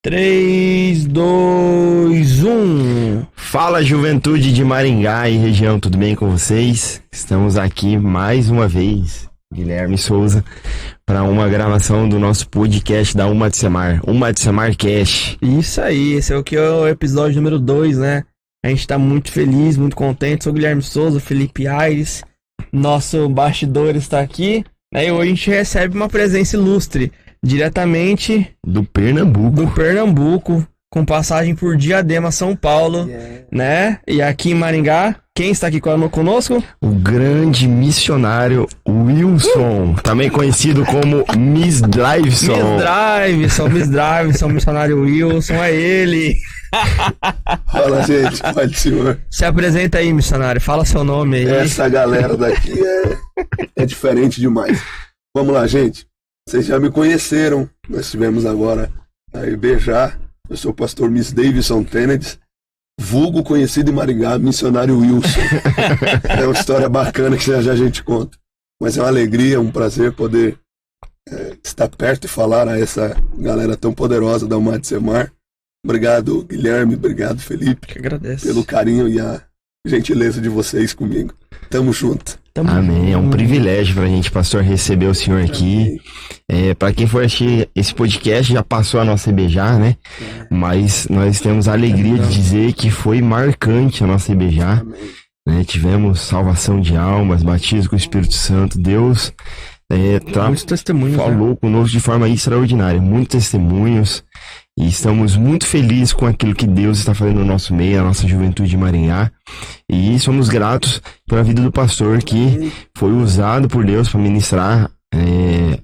3, 2, 1. Fala, juventude de Maringá e região, tudo bem com vocês? Estamos aqui mais uma vez, Guilherme Souza, para uma gravação do nosso podcast da Uma de Semar Cast. Isso aí, esse é o episódio número 2, né? A gente tá muito feliz, muito contente. Sou o Guilherme Souza, Felipe Aires, nosso bastidor está aqui, né? E hoje a gente recebe uma presença ilustre, diretamente do Pernambuco, com passagem por Diadema, São Paulo, né? E aqui em Maringá, quem está aqui conosco? O grande missionário Wilson, também conhecido como Miss Driveson, missionário Wilson, é ele. Fala, gente, pai do senhor. Se apresenta aí, missionário, fala seu nome aí. Essa galera daqui é diferente demais. Vamos lá, gente. Vocês já me conheceram. Nós estivemos agora a beijar. Eu sou o pastor Miss Davidson Tenedis, vulgo conhecido em Maringá, missionário Wilson. É uma história bacana que já a gente conta. Mas é uma alegria, um prazer poder estar perto e falar a essa galera tão poderosa da Uma de Semar. Obrigado, Guilherme. Obrigado, Felipe. Que agradeço. Pelo carinho e a gentileza de vocês comigo. Tamo junto. Amém. É um privilégio pra gente, pastor, receber o senhor aqui. Pra quem for assistir esse podcast, já passou a nossa EBJ, né? Mas nós temos a alegria de dizer que foi marcante a nossa EBJ. Né? Tivemos salvação de almas, batismo com o Espírito Santo. Deus muitos testemunhos, falou conosco de forma extraordinária. Muitos testemunhos. E estamos muito felizes com aquilo que Deus está fazendo no nosso meio, a nossa juventude de Maringá. E somos gratos pela vida do pastor que foi usado por Deus para ministrar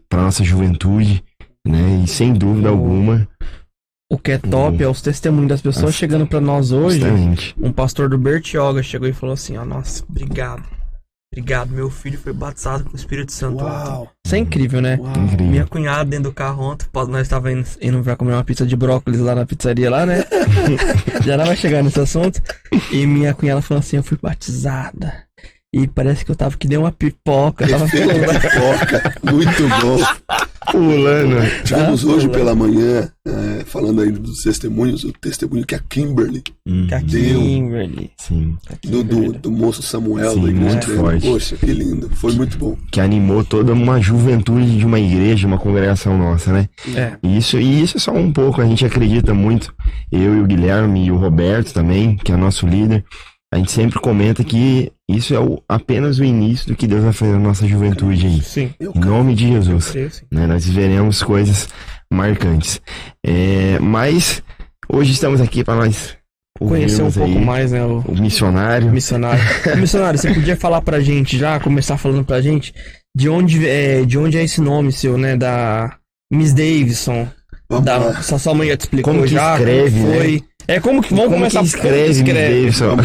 para a nossa juventude, né? E sem dúvida alguma. O que é top é os testemunhos das pessoas chegando para nós hoje. Justamente. Um pastor do Bertioga chegou e falou assim, ó, nossa, obrigado, meu filho foi batizado com o Espírito Santo ontem. Isso é incrível, né? Incrível. Minha cunhada dentro do carro ontem, nós estávamos indo pra comer uma pizza de brócolis lá na pizzaria lá, né? Já não vai chegar nesse assunto. E minha cunhada falou assim, eu fui batizada. E parece que eu tava que deu uma pipoca. Pipoca, muito bom. Pulando. Tivemos hoje pela manhã, falando aí dos testemunhos, o testemunho que a Kimberly deu. Sim. Do moço Samuel. Sim, da igreja. muito forte. Poxa, que lindo. Foi muito bom. Que animou toda uma juventude de uma igreja, uma congregação nossa, né? E isso é só um pouco, a gente acredita muito. Eu e o Guilherme e o Roberto também, que é nosso líder. A gente sempre comenta que isso é apenas o início do que Deus vai fazer na nossa juventude aí. Sim. Em nome de Jesus. Né? Nós veremos coisas marcantes. Mas hoje estamos aqui para nós conhecer um pouco mais, né? O missionário. Missionário, você podia falar pra gente já, começar falando pra gente de onde é esse nome seu, né? Da Miss Davidson. Sua mãe já te explicou como que já? Escreve, como foi? Né? Vamos começar que escreve. Davidson.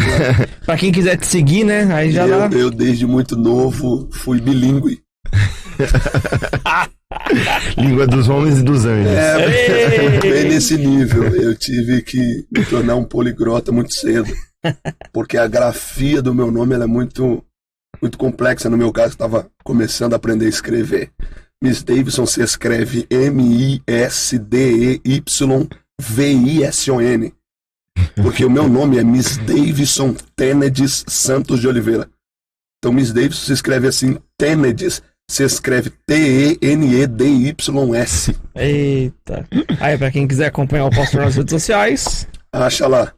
Pra quem quiser te seguir, né? Aí já dá. Eu desde muito novo fui bilíngue. Língua dos homens e dos anjos. Bem nesse nível. Eu tive que me tornar um poliglota muito cedo. Porque a grafia do meu nome ela é muito, muito complexa. No meu caso, eu estava começando a aprender a escrever. Miss Davidson se escreve MISDEYVISON. Porque o meu nome é Miss Davidson Tenedis Santos de Oliveira. Então Miss Davidson se escreve assim, Tenedis se escreve TENEDYS. Eita. Aí pra quem quiser acompanhar o pastor nas redes sociais, acha lá,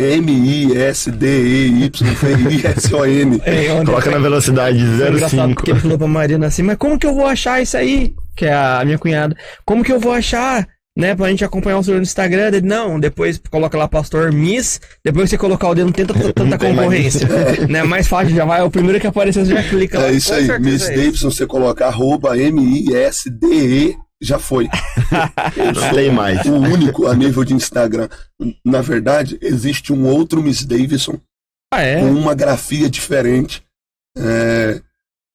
@MISDEYVISON. Coloca na velocidade 0,5. Porque ele falou pra Marina assim, mas como que eu vou achar isso aí? Que é a minha cunhada. Como que eu vou achar? Né, pra gente acompanhar o senhor no Instagram, ele, não, depois coloca lá pastor Miss, depois você colocar o dedo, não tenta tanta concorrência, né, mais fácil, já vai, é o primeiro que aparecer, você já clica lá. É isso aí, Miss Davidson, você coloca @MISDE, já foi. Não tem mais. O único a nível de Instagram. Na verdade, existe um outro Miss Davidson com uma grafia diferente.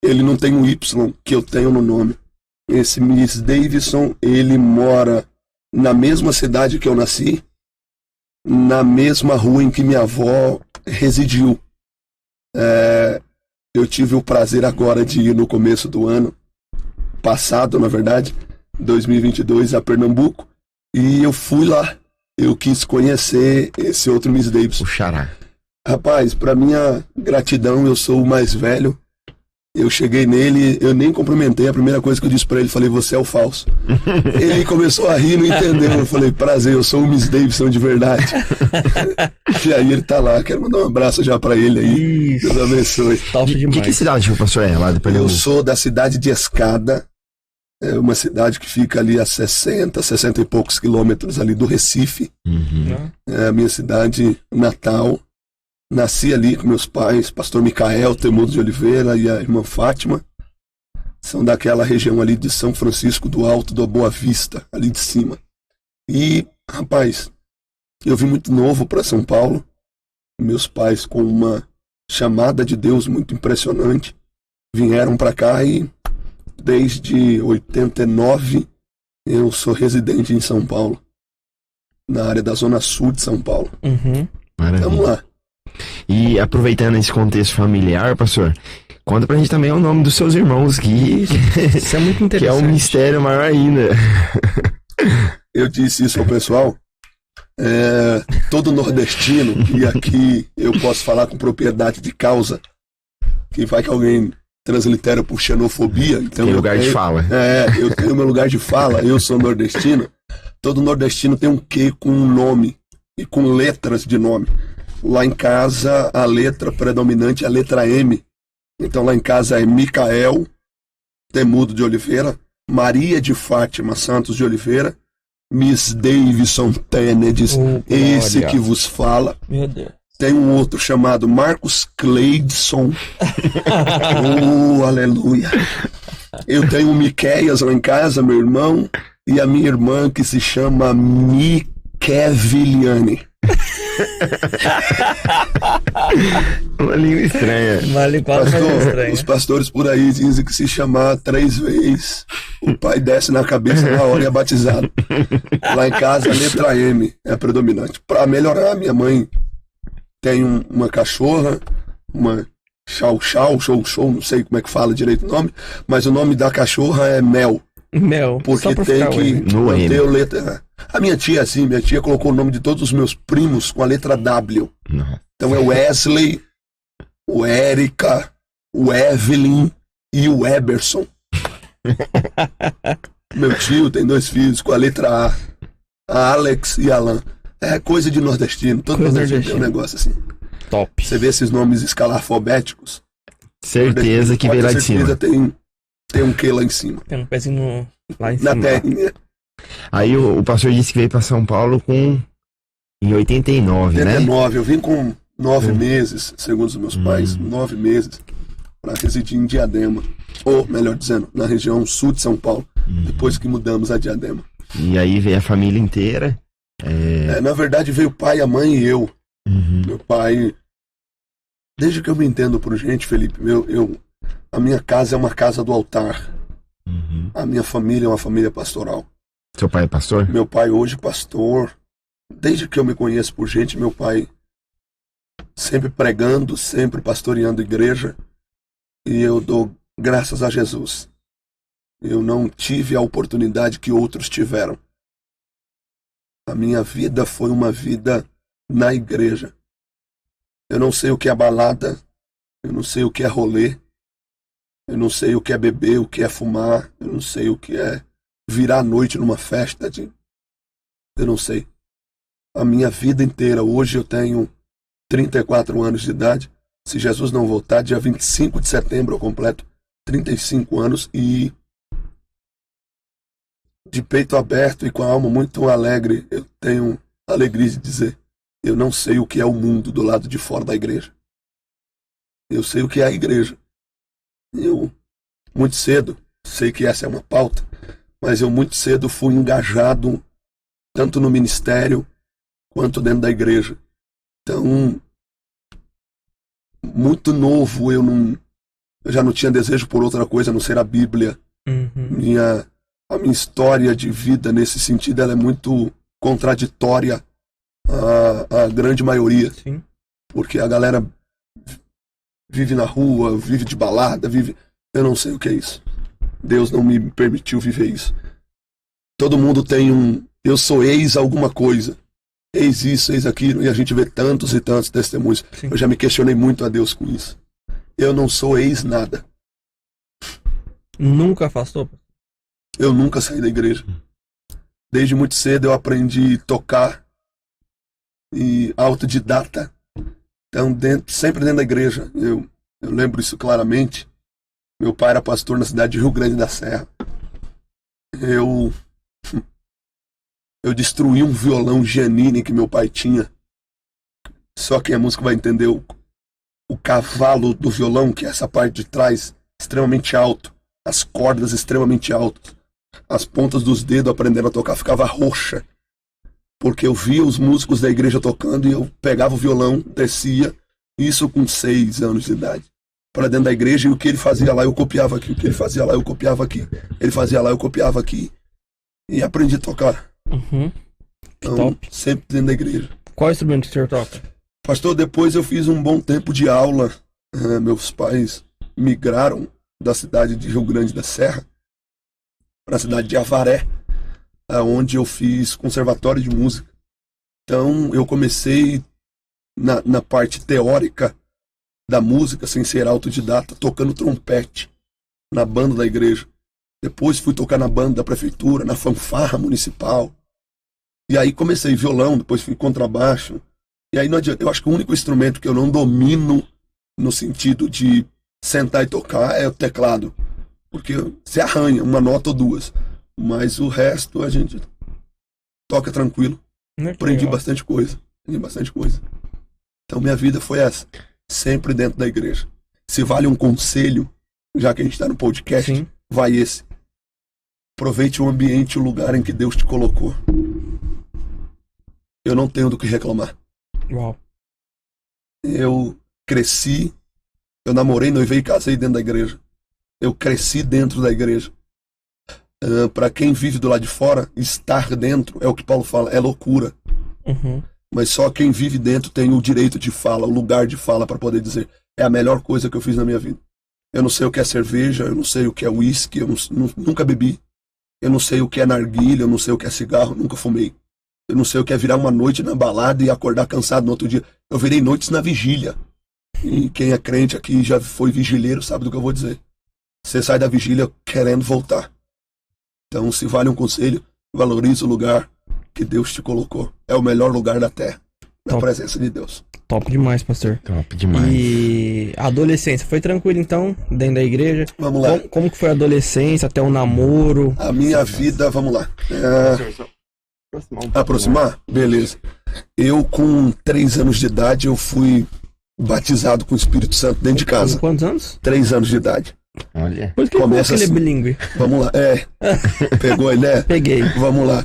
Ele não tem o Y que eu tenho no nome. Esse Miss Davidson, ele mora na mesma cidade que eu nasci, na mesma rua em que minha avó residiu. Eu tive o prazer agora de ir no começo do ano passado, na verdade, 2022, a Pernambuco, E eu fui lá. Eu quis conhecer esse outro Miss Davidson. O Xará. Rapaz, pra minha gratidão, eu sou o mais velho. Eu cheguei nele, eu nem cumprimentei. A primeira coisa que eu disse pra ele, falei, você é o falso. Ele começou a rir, não entendeu. Eu falei, prazer, eu sou o Miss Davidson de verdade. E aí ele tá lá, quero mandar um abraço já pra ele aí. Isso. Deus abençoe. Top Que demais. cidade que o pastor é lá de Eu Pernambuco? sou da cidade de Escada. É uma cidade que fica ali a 60 e poucos quilômetros ali do Recife. Uhum. É a minha cidade natal. Nasci ali com meus pais, pastor Micael Temudo de Oliveira e a irmã Fátima. São daquela região ali de São Francisco do Alto da Boa Vista, ali de cima. E, rapaz, eu vim muito novo para São Paulo. Meus pais, com uma chamada de Deus muito impressionante, vieram para cá e desde 89 eu sou residente em São Paulo, na área da Zona Sul de São Paulo. Uhum. Maravilha. Vamos lá. E aproveitando esse contexto familiar, pastor, conta pra gente também o nome dos seus irmãos, que Isso é muito é interessante. um mistério maior ainda. Eu disse isso ao pessoal. Todo nordestino, e aqui eu posso falar com propriedade de causa, que vai que alguém translitera por xenofobia. Então Tem eu lugar de tenho- fala. Eu tenho meu lugar de fala, eu sou nordestino. Todo nordestino tem um quê com um nome e com letras de nome. Lá em casa, a letra predominante é a letra M. Então lá em casa é Micael Temudo de Oliveira, Maria de Fátima Santos de Oliveira, Miss Davidson Tenedis, Oh, esse glória. que vos fala. Meu Deus. Tem um outro chamado Marcos Cleidson. Aleluia. Eu tenho o Miqueias lá em casa, meu irmão, e a minha irmã que se chama Miqueviliane. Uma língua estranha. Vale quase mais Pastor, estranho. os pastores por aí dizem que se chamar 3 vezes, o pai desce na cabeça na hora e é batizado. Lá em casa, a letra M é a predominante. Para melhorar, minha mãe tem uma cachorra, uma show, não sei como é que fala direito o nome, mas o nome da cachorra é Mel, Mel, porque só pra tem ficar que hoje. No manter M. a letra. A minha tia, assim, minha tia colocou o nome de todos os meus primos com a letra W. Não. Então é o Wesley, o Érica, o Evelyn e o Eberson. Meu tio tem 2 filhos com a letra A Alex e Alan. É coisa de nordestino, todo Coisa nordestino tem um nordestino. negócio assim. Top. Você vê esses nomes escalafobéticos, Certeza que pode veio lá ter de cima. certeza tem um quê lá em cima. Tem um pezinho lá em Na cima. terrinha. Aí o pastor disse que veio pra São Paulo em 89, né? 89, eu vim com 9 meses, segundo os meus pais, 9 meses, para residir em Diadema. Ou, melhor dizendo, na região sul de São Paulo, depois que mudamos a Diadema. E aí veio a família inteira. Na verdade, veio o pai, a mãe e eu. Uhum. Meu pai, desde que eu me entendo por gente, Felipe, a minha casa é uma casa do altar. Uhum. A minha família é uma família pastoral. Seu pai é pastor? Meu pai hoje pastor. Desde que eu me conheço por gente, meu pai sempre pregando, sempre pastoreando igreja. E eu dou graças a Jesus. Eu não tive a oportunidade que outros tiveram. A minha vida foi uma vida na igreja. Eu não sei o que é balada, eu não sei o que é rolê, eu não sei o que é beber, o que é fumar, eu não sei o que é virar a noite numa festa. Eu não sei. A minha vida inteira, hoje eu tenho 34 anos de idade. Se Jesus não voltar, dia 25 de setembro eu completo 35 anos e de peito aberto e com a alma muito alegre, eu tenho alegria de dizer, eu não sei o que é o mundo do lado de fora da igreja. Eu sei o que é a igreja. Eu, muito cedo, sei que essa é uma pauta, mas eu muito cedo fui engajado tanto no ministério quanto dentro da igreja. Então, muito novo, eu já não tinha desejo por outra coisa a não ser a Bíblia. Uhum. A minha história de vida nesse sentido ela é muito contraditória à grande maioria, Sim. porque a galera vive na rua, vive de balada, eu não sei o que é isso. Deus não me permitiu viver isso. Todo mundo tem um eu sou ex alguma coisa, ex isso, ex aquilo, e a gente vê tantos e tantos testemunhos. Sim. Eu já me questionei muito a Deus com isso. Eu não sou ex nada. Nunca afastou? Eu nunca saí da igreja. Desde muito cedo eu aprendi a tocar e autodidata. Então, sempre dentro da igreja. Eu lembro isso claramente. Meu pai era pastor na cidade de Rio Grande da Serra. Eu destruí um violão Giannini que meu pai tinha. Só quem é músico vai entender o cavalo do violão, que é essa parte de trás, extremamente alto. As cordas extremamente altas. As pontas dos dedos aprendendo a tocar ficava roxa. Porque eu via os músicos da igreja tocando e eu pegava o violão, descia, isso com 6 anos de idade, para dentro da igreja, e o que ele fazia lá eu copiava aqui, o que ele fazia lá eu copiava aqui, ele fazia lá eu copiava aqui, e aprendi a tocar. Uhum. Que Então, top. sempre dentro da igreja. Qual instrumento que o senhor toca? Pastor, depois eu fiz um bom tempo de aula. Meus pais migraram da cidade de Rio Grande da Serra para a cidade de Avaré, onde eu fiz conservatório de música. Então eu comecei na parte teórica da música, sem ser autodidata, tocando trompete na banda da igreja. Depois fui tocar na banda da prefeitura, na fanfarra municipal. E aí comecei violão, depois fui contrabaixo. E aí não adianta, eu acho que o único instrumento que eu não domino no sentido de sentar e tocar é o teclado. Porque você arranha uma nota ou duas. Mas o resto a gente toca tranquilo. Aprendi bastante coisa. Então minha vida foi essa. Sempre dentro da igreja. Se vale um conselho, já que a gente está no podcast, Sim. vai esse. Aproveite o ambiente, o lugar em que Deus te colocou. Eu não tenho do que reclamar. Uau. Eu cresci, eu namorei, noivei e casei dentro da igreja. Eu cresci dentro da igreja. Para quem vive do lado de fora, estar dentro é o que Paulo fala, é loucura. Uhum. Mas só quem vive dentro tem o direito de fala, o lugar de fala para poder dizer, é a melhor coisa que eu fiz na minha vida. Eu não sei o que é cerveja, eu não sei o que é uísque, eu nunca bebi. Eu não sei o que é narguilha, eu não sei o que é cigarro, nunca fumei. Eu não sei o que é virar uma noite na balada e acordar cansado no outro dia. Eu virei noites na vigília. E quem é crente aqui já foi vigileiro sabe do que eu vou dizer. Você sai da vigília querendo voltar. Então, se vale um conselho, valorize o lugar que Deus te colocou. É o melhor lugar da terra, na Top. presença de Deus. Top demais, pastor. Top demais. E a adolescência foi tranquila, então, dentro da igreja? Vamos lá. Como que foi a adolescência, até o namoro? A minha vida, vamos lá. Aproximar? Beleza. Eu, com 3 anos de idade, eu fui batizado com o Espírito Santo dentro de Com casa. quantos anos? 3 anos de idade. Olha. Por que Começa ele é assim. bilíngue? Vamos lá. Pegou aí, né? Peguei. Vamos lá.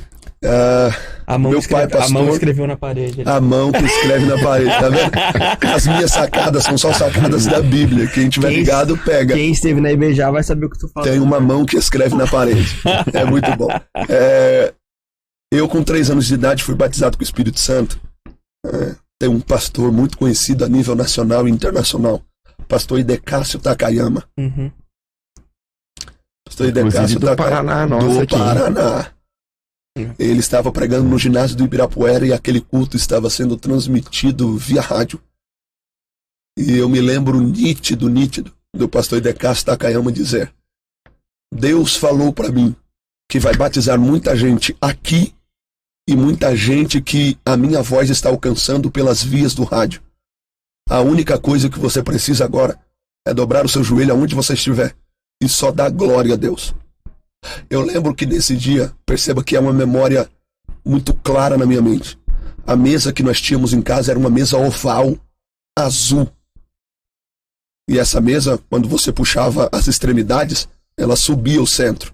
A mão, Meu pai, a mão pastor, escreveu na parede. a mão que escreve na parede, tá vendo? As minhas sacadas são só sacadas da Bíblia. Quem tiver ligado, pega. Quem esteve na IBJ vai saber o que tu fala. Tem uma mão que escreve na parede. É muito bom. Eu, com 3 anos de idade, fui batizado com o Espírito Santo. Tem um pastor muito conhecido a nível nacional e internacional. Pastor Idecácio Takayama. Uhum. Pastor Inclusive Idecácio do Paraná, nossa, do aqui. Paraná. Ele estava pregando no ginásio do Ibirapuera e aquele culto estava sendo transmitido via rádio. E eu me lembro nítido, do pastor Idecácio Takayama dizer: Deus falou para mim que vai batizar muita gente aqui e muita gente que a minha voz está alcançando pelas vias do rádio. A única coisa que você precisa agora é dobrar o seu joelho aonde você estiver e só dar glória a Deus. Eu lembro que nesse dia, perceba que é uma memória muito clara na minha mente. A mesa que nós tínhamos em casa era uma mesa oval, azul. E essa mesa, quando você puxava as extremidades, ela subia o centro.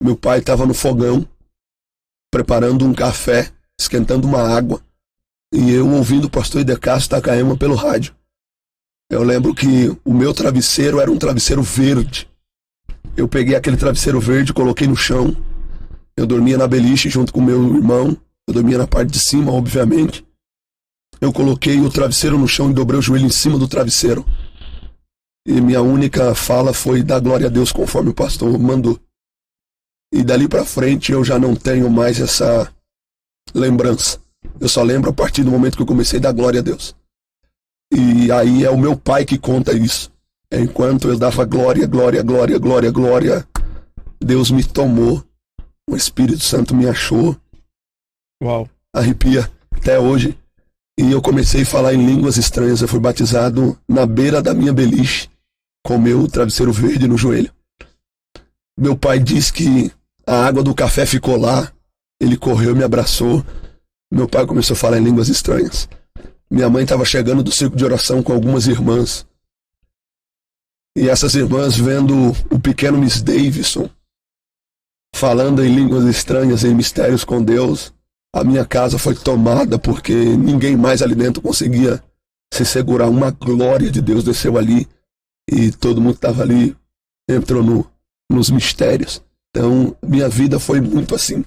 Meu pai estava no fogão, preparando um café, esquentando uma água, e eu ouvindo o pastor Idecácio Takayama pelo rádio. Eu lembro que o meu travesseiro era um travesseiro verde. Eu peguei aquele travesseiro verde, coloquei no chão. Eu dormia na beliche junto com meu irmão. Eu dormia na parte de cima, obviamente. Eu coloquei o travesseiro no chão e dobrei o joelho em cima do travesseiro. E minha única fala foi dar glória a Deus conforme o pastor mandou. E dali pra frente eu já não tenho mais essa lembrança. Eu só lembro a partir do momento que eu comecei a dar glória a Deus. E aí é o meu pai que conta isso. Enquanto eu dava glória, glória, glória, glória, glória, Deus me tomou. O Espírito Santo me achou. Uau. Arrepia até hoje. E eu comecei a falar em línguas estranhas. Eu fui batizado na beira da minha beliche, com meu travesseiro verde no joelho. Meu pai disse que a água do café ficou lá. Ele correu e me abraçou. Meu pai começou a falar em línguas estranhas. Minha mãe estava chegando do círculo de oração com algumas irmãs. E essas irmãs vendo o pequeno Miss Davidson falando em línguas estranhas, em mistérios com Deus, a minha casa foi tomada porque ninguém mais ali dentro conseguia se segurar. Uma glória de Deus desceu ali e todo mundo estava ali, entrou nos mistérios. Então, minha vida foi muito assim.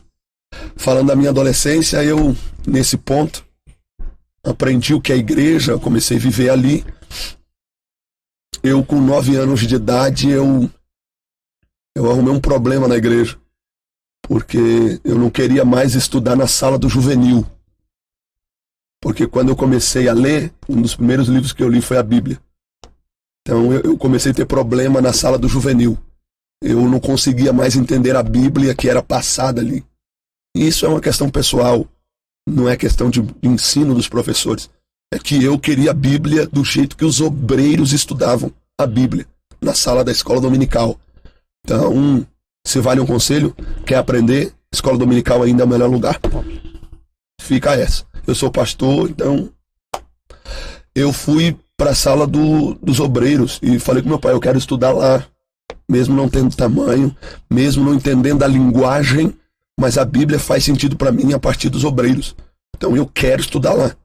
Falando da minha adolescência, eu, nesse ponto, aprendi o que é igreja, comecei a viver ali. Eu, com 9 anos de idade, eu arrumei um problema na igreja, porque eu não queria mais estudar na sala do juvenil. Porque quando eu comecei a ler, um dos primeiros livros que eu li foi a Bíblia. Então eu comecei a ter problema na sala do juvenil. Eu não conseguia mais entender a Bíblia que era passada ali. E isso é uma questão pessoal, não é questão de ensino dos professores. É que eu queria a Bíblia do jeito que os obreiros estudavam a Bíblia, na sala da escola dominical. Então, se vale um conselho, quer aprender, escola dominical ainda é o melhor lugar. Fica essa. Eu sou pastor, então eu fui para a sala dos obreiros e falei com meu pai, eu quero estudar lá, mesmo não tendo tamanho, mesmo não entendendo a linguagem, mas a Bíblia faz sentido para mim a partir dos obreiros. Então eu quero estudar lá.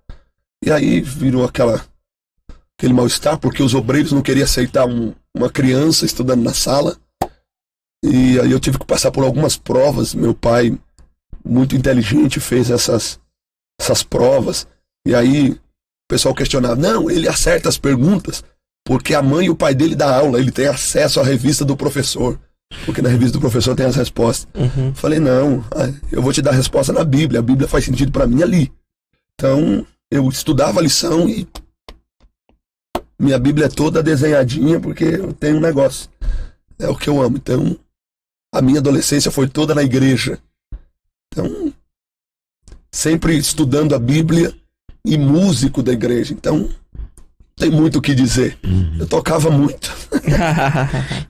E aí virou aquele mal-estar, porque os obreiros não queriam aceitar uma criança estudando na sala. E aí eu tive que passar por algumas provas. Meu pai, muito inteligente, fez essas provas. E aí o pessoal questionava, não, ele acerta as perguntas porque a mãe e o pai dele dá aula, ele tem acesso à revista do professor. Porque na revista do professor tem as respostas. Uhum. Falei, não, eu vou te dar a resposta na Bíblia. A Bíblia faz sentido para mim ali. Então, eu estudava a lição e minha Bíblia é toda desenhadinha porque eu tenho um negócio. É o que eu amo. Então, a minha adolescência foi toda na igreja. Então, sempre estudando a Bíblia e músico da igreja. Então, tem muito o que dizer. Eu tocava muito.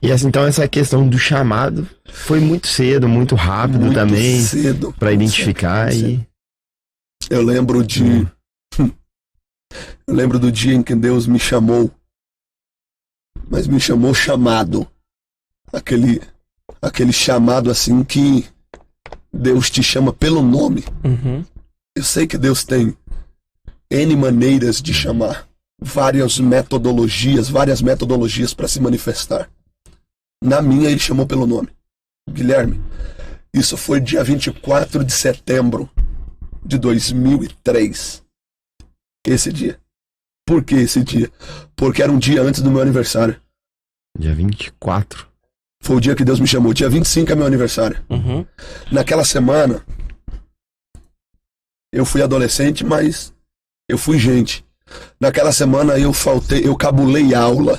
E assim, então essa questão do chamado foi muito cedo, muito rápido Muito também, cedo. para identificar e... Eu lembro eu lembro do dia em que Deus me chamou, mas me chamou chamado. Aquele chamado assim que Deus te chama pelo nome. Uhum. Eu sei que Deus tem N maneiras de chamar, várias metodologias para se manifestar. Na minha, ele chamou pelo nome. Guilherme, isso foi dia 24 de setembro de 2003. Esse dia. Por que esse dia? Porque era um dia antes do meu aniversário. Dia 24. Foi o dia que Deus me chamou. Dia 25 é meu aniversário. Uhum. Naquela semana, eu fui adolescente, mas eu fui gente. Naquela semana eu cabulei aula.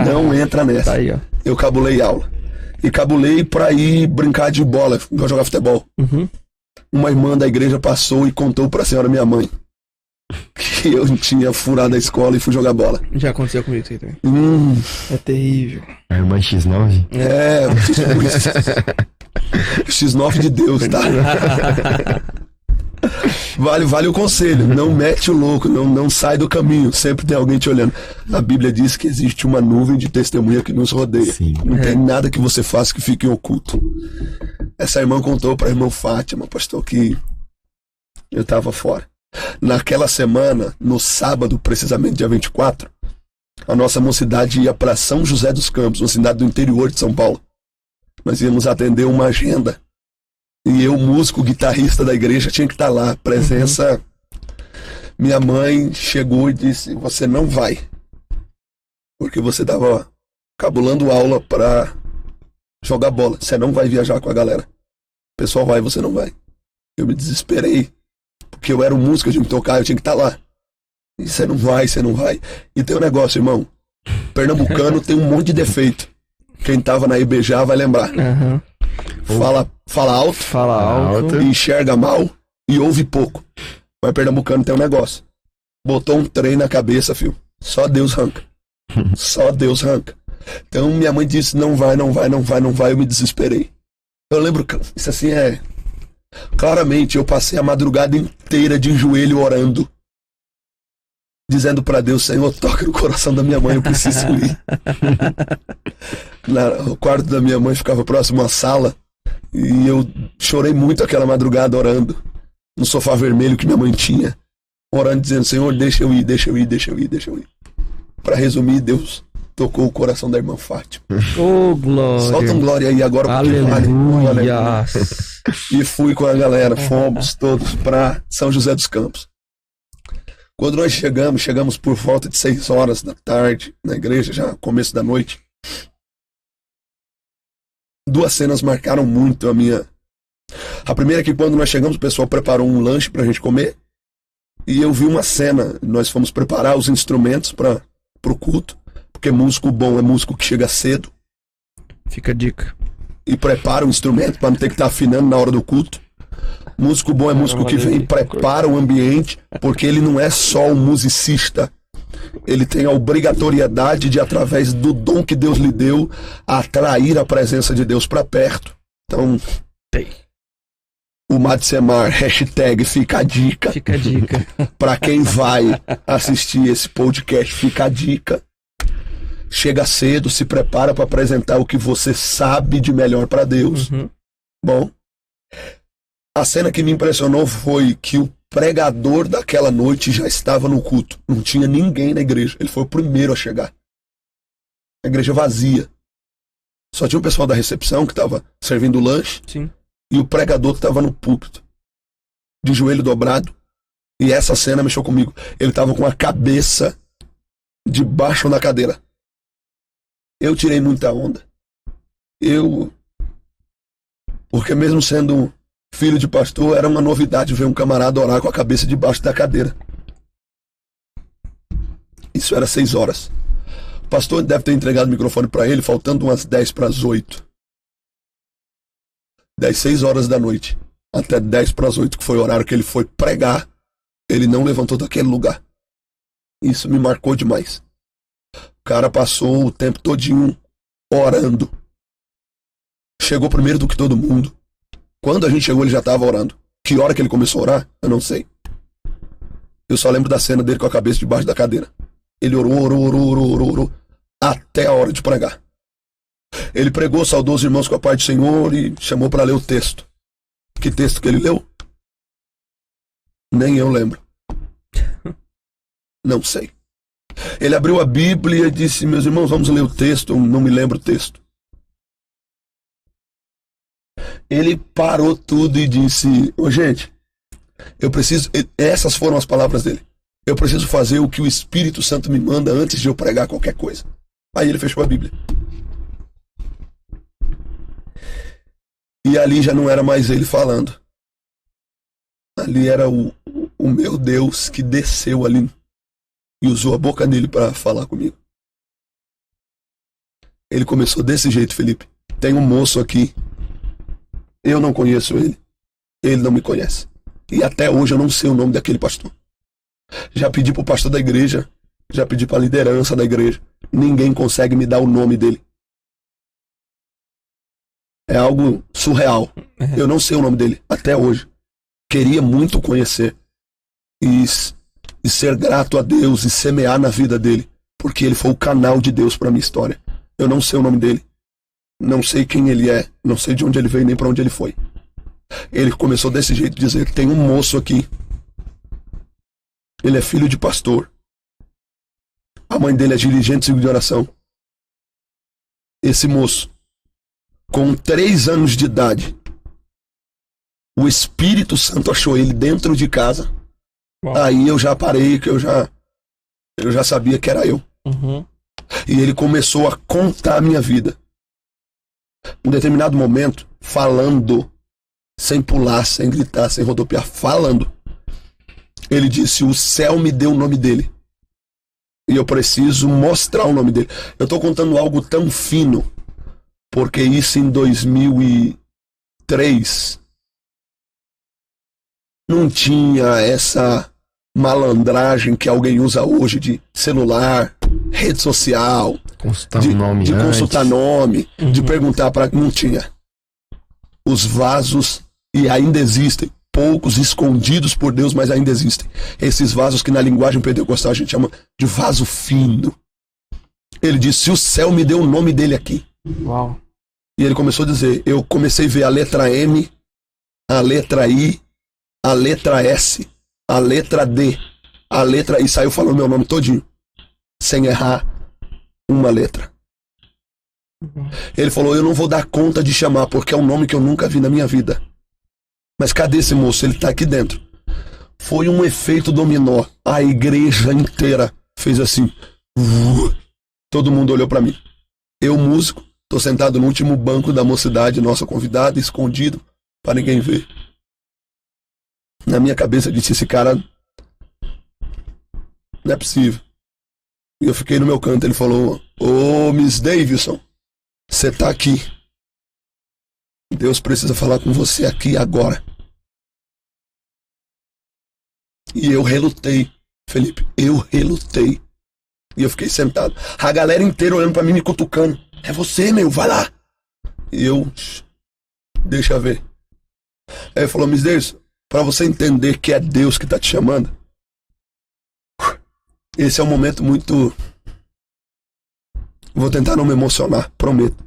Não entra nessa. Tá aí, ó. Eu cabulei aula. E cabulei pra ir brincar de bola, jogar futebol. Uhum. Uma irmã da igreja passou e contou pra senhora minha mãe que eu tinha furado a escola e fui jogar bola. Já aconteceu comigo isso aí também. É terrível. A irmã X9? É, X9 de Deus, tá? Vale o conselho, não mete o louco, não sai do caminho, sempre tem alguém te olhando. A Bíblia diz que existe uma nuvem de testemunha que nos rodeia. Sim. Não tem nada que você faça que fique oculto. Essa irmã contou para a irmã Fátima, pastor, que eu estava fora. Naquela semana, no sábado, precisamente dia 24, a nossa mocidade ia para São José dos Campos, uma cidade do interior de São Paulo. Nós íamos atender uma agenda. E eu, músico, guitarrista da igreja, tinha que estar lá. Presença. Minha mãe chegou e disse, você não vai. Porque você estava cabulando aula para jogar bola. Você não vai viajar com a galera. O pessoal vai, você não vai. Eu me desesperei. Porque eu era um músico, eu tinha que tocar, eu tinha que estar lá. E você não vai, você não vai. E tem um negócio, irmão. Pernambucano tem um monte de defeito. Quem tava na IBJA vai lembrar. Aham. Fala alto, Fala alto. enxerga mal e ouve pouco. Mas pernambucano tem um negócio. Botou um trem na cabeça, filho. Só Deus arranca. Só Deus arranca. Então minha mãe disse, não vai, não vai, não vai, não vai. Eu me desesperei. Eu lembro que isso assim é... Claramente eu passei a madrugada inteira de joelho orando. Dizendo pra Deus, Senhor, toca no coração da minha mãe, eu preciso ir. O quarto da minha mãe ficava próximo à sala. E eu chorei muito aquela madrugada orando. No sofá vermelho que minha mãe tinha. Orando, dizendo, Senhor, deixa eu ir, deixa eu ir, deixa eu ir, deixa eu ir. Pra resumir, Deus tocou o coração da irmã Fátima. Ô, glória. Solta um glória aí agora. Aleluia. E fui com a galera, fomos todos pra São José dos Campos. Quando nós chegamos por volta de 6 horas da tarde na igreja, já começo da noite. 2 cenas marcaram muito a minha... A primeira é que quando nós chegamos, o pessoal preparou um lanche pra gente comer. E eu vi uma cena, nós fomos preparar os instrumentos pro culto. Porque músico bom é músico que chega cedo. Fica a dica. E prepara o instrumento pra não ter que estar afinando na hora do culto. Músico bom é músico que vem e prepara o ambiente, porque ele não é só um musicista. Ele tem a obrigatoriedade de, através do dom que Deus lhe deu, atrair a presença de Deus para perto. Então, o Madsemar, hashtag fica a dica. Fica a dica. Para quem vai assistir esse podcast, fica a dica. Chega cedo, se prepara para apresentar o que você sabe de melhor para Deus. Uhum. Bom, a cena que me impressionou foi que o pregador daquela noite já estava no culto. Não tinha ninguém na igreja. Ele foi o primeiro a chegar. A igreja vazia. Só tinha o pessoal da recepção que estava servindo o lanche. Sim. E o pregador que estava no púlpito, de joelho dobrado. E essa cena mexeu comigo. Ele estava com a cabeça debaixo da cadeira. Eu tirei muita onda. Porque mesmo sendo filho de pastor, era uma novidade ver um camarada orar com a cabeça debaixo da cadeira. Isso era 6 horas. O pastor deve ter entregado o microfone para ele, faltando umas 10 para as 8. Das 6 horas da noite até 10 para as 8, que foi o horário que ele foi pregar, ele não levantou daquele lugar. Isso me marcou demais. O cara passou o tempo todinho orando. Chegou primeiro do que todo mundo. Quando a gente chegou, ele já estava orando. Que hora que ele começou a orar, eu não sei. Eu só lembro da cena dele com a cabeça debaixo da cadeira. Ele orou, até a hora de pregar. Ele pregou, saudou os irmãos com a paz do Senhor e chamou para ler o texto. Que texto que ele leu? Nem eu lembro. Não sei. Ele abriu a Bíblia e disse, meus irmãos, vamos ler o texto. Eu não me lembro o texto. Ele parou tudo e disse, gente, eu preciso... Essas foram as palavras dele. Eu preciso fazer o que o Espírito Santo me manda antes de eu pregar qualquer coisa. Aí ele fechou a Bíblia. E ali já não era mais ele falando. Ali era o meu Deus que desceu ali e usou a boca dele para falar comigo. Ele começou desse jeito, Felipe. Tem um moço aqui. Eu não conheço ele. Ele não me conhece. E até hoje eu não sei o nome daquele pastor. Já pedi pro pastor da igreja. Já pedi pra liderança da igreja. Ninguém consegue me dar o nome dele. É algo surreal. Eu não sei o nome dele até hoje. Queria muito conhecer. E ser grato a Deus e semear na vida dele. Porque ele foi o canal de Deus pra minha história. Eu não sei o nome dele. Não sei quem ele é, não sei de onde ele veio nem para onde ele foi. Ele começou desse jeito, dizer, tem um moço aqui. Ele é filho de pastor. A mãe dele é dirigente de oração. Esse moço, com 3 anos de idade, o Espírito Santo achou ele dentro de casa. Uau. Aí eu já parei, que eu já sabia que era eu. Uhum. E ele começou a contar a minha vida. Em determinado momento, falando, sem pular, sem gritar, sem rodopiar, falando, ele disse: o céu me deu o nome dele. E eu preciso mostrar o nome dele. Eu estou contando algo tão fino, porque isso em 2003 não tinha essa malandragem que alguém usa hoje de celular, rede social, Consultar nome de antes. consultar nome, de perguntar para... Não tinha. Os vasos, e ainda existem, poucos escondidos por Deus, mas ainda existem. Esses vasos que na linguagem pentecostal a gente chama de vaso fino. Ele disse: se o céu me deu o nome dele aqui. Uau. E ele começou a dizer, eu comecei a ver a letra M, a letra I, a letra S, a letra D, a letra... E saiu falando meu nome todinho, sem errar uma letra. Ele falou: eu não vou dar conta de chamar, porque é um nome que eu nunca vi na minha vida. Mas cadê esse moço? Ele tá aqui dentro. Foi um efeito dominó. A igreja inteira fez assim. Todo mundo olhou pra mim. Eu, músico, tô sentado no último banco da mocidade, nossa convidada, escondido, pra ninguém ver. Na minha cabeça disse: esse cara não é possível. E eu fiquei no meu canto. Ele falou: ô, Miss Davidson, você tá aqui. Deus precisa falar com você aqui agora. E eu relutei, Felipe. Eu relutei. E eu fiquei sentado. A galera inteira olhando pra mim, me cutucando. É você, meu, vai lá. E eu... deixa eu ver. Aí ele falou: Miss Davidson, pra você entender que é Deus que tá te chamando, esse é um momento muito... Vou tentar não me emocionar, prometo.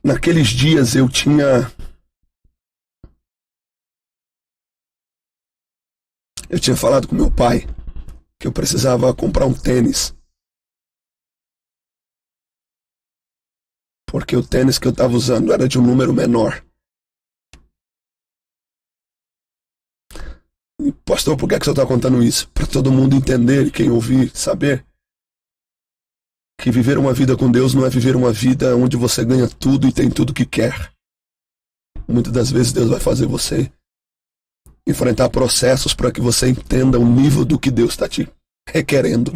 Naqueles dias eu tinha falado com meu pai que eu precisava comprar um tênis. Porque o tênis que eu estava usando era de um número menor. E, pastor, por que você está contando isso? Para todo mundo entender, quem ouvir, saber que viver uma vida com Deus não é viver uma vida onde você ganha tudo e tem tudo que quer. Muitas das vezes Deus vai fazer você enfrentar processos para que você entenda o nível do que Deus está te requerendo.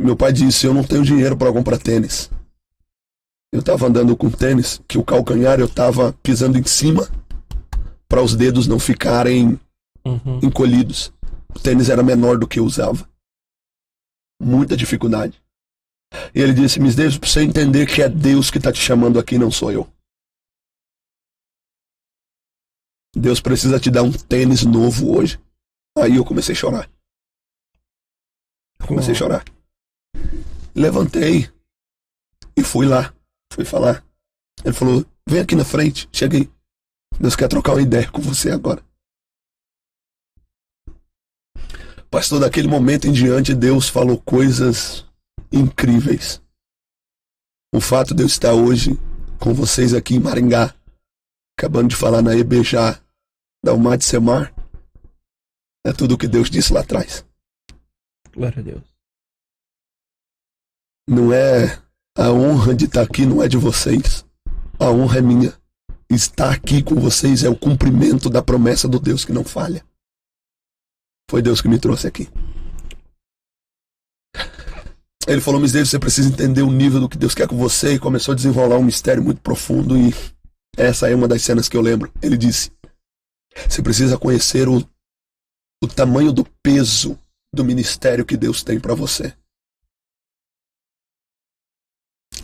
Meu pai disse: eu não tenho dinheiro para comprar tênis. Eu estava andando com tênis que o calcanhar eu estava pisando em cima para os dedos não ficarem encolhidos. O tênis era menor do que eu usava. Muita dificuldade. E ele disse: Miss Davis, pra você entender que é Deus que está te chamando aqui, não sou eu. Deus precisa te dar um tênis novo hoje. Aí eu comecei a chorar. Comecei a chorar. Levantei e fui lá. Fui falar. Ele falou: vem aqui na frente. Cheguei. Deus quer trocar uma ideia com você agora. Pastor, daquele momento em diante, Deus falou coisas incríveis. O fato de eu estar hoje com vocês aqui em Maringá, acabando de falar na EBJ da UMAD Semar, é tudo o que Deus disse lá atrás. Glória a Deus. Não é a honra de estar aqui, não é de vocês. A honra é minha. Estar aqui com vocês é o cumprimento da promessa do Deus que não falha. Foi Deus que me trouxe aqui. Ele falou: Miss Davis, você precisa entender o nível do que Deus quer com você. E começou a desenrolar um mistério muito profundo. E essa é uma das cenas que eu lembro. Ele disse: você precisa conhecer o tamanho do peso do ministério que Deus tem para você.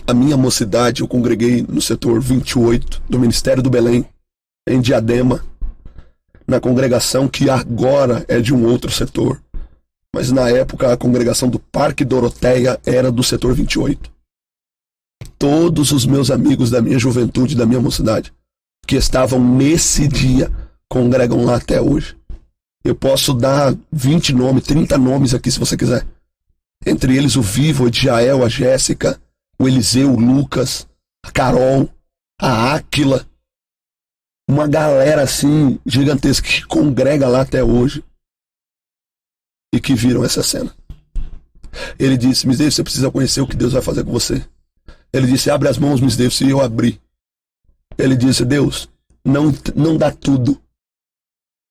A minha mocidade, eu congreguei no setor 28 do Ministério do Belém, em Diadema, na congregação que agora é de um outro setor. Mas na época a congregação do Parque Doroteia era do setor 28. Todos os meus amigos da minha juventude, da minha mocidade, que estavam nesse dia, congregam lá até hoje. Eu posso dar 20 nomes, 30 nomes aqui se você quiser. Entre eles o Vivo, o Edjael, a Jéssica, o Eliseu, o Lucas, a Carol, a Áquila. Uma galera assim gigantesca que congrega lá até hoje e que viram essa cena. Ele disse, Miss Davis, você precisa conhecer o que Deus vai fazer com você. Ele disse, abre as mãos, Miss Davis, e eu abri. Ele disse, Deus, não dá tudo,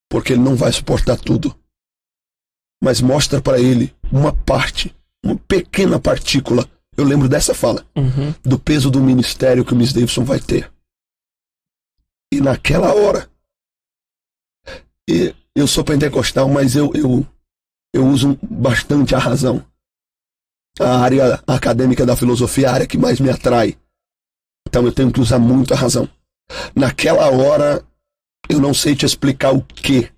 porque Ele não vai suportar tudo. Mas mostra para Ele uma parte, uma pequena partícula, eu lembro dessa fala, do peso do ministério que o Miss Davidson vai ter. E naquela hora, eu sou pentecostal, mas eu uso bastante a razão. A área acadêmica da filosofia é a área que mais me atrai. Então eu tenho que usar muito a razão. Naquela hora, eu não sei te explicar o quê.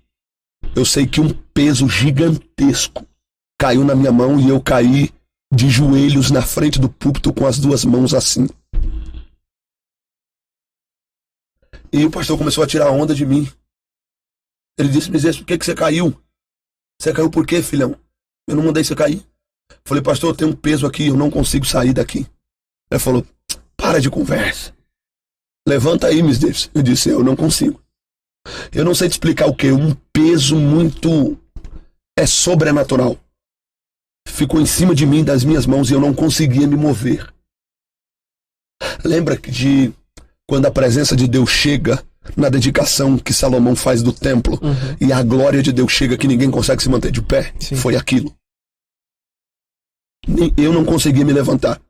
Eu sei que um peso gigantesco caiu na minha mão e eu caí de joelhos na frente do púlpito com as duas mãos assim. E o pastor começou a tirar onda de mim. Ele disse, Miss Davis, por que você caiu? Você caiu por quê, filhão? Eu não mandei você cair. Falei, pastor, eu tenho um peso aqui, eu não consigo sair daqui. Ele falou, para de conversa. Levanta aí, Miss Davis. Eu disse, eu não consigo. Eu não sei te explicar o quê. Um peso muito... sobrenatural. Ficou em cima de mim, das minhas mãos, e eu não conseguia me mover. Lembra de quando a presença de Deus chega na dedicação que Salomão faz do templo, e a glória de Deus chega que ninguém consegue se manter de pé? Sim. Foi aquilo. Eu não conseguia me levantar.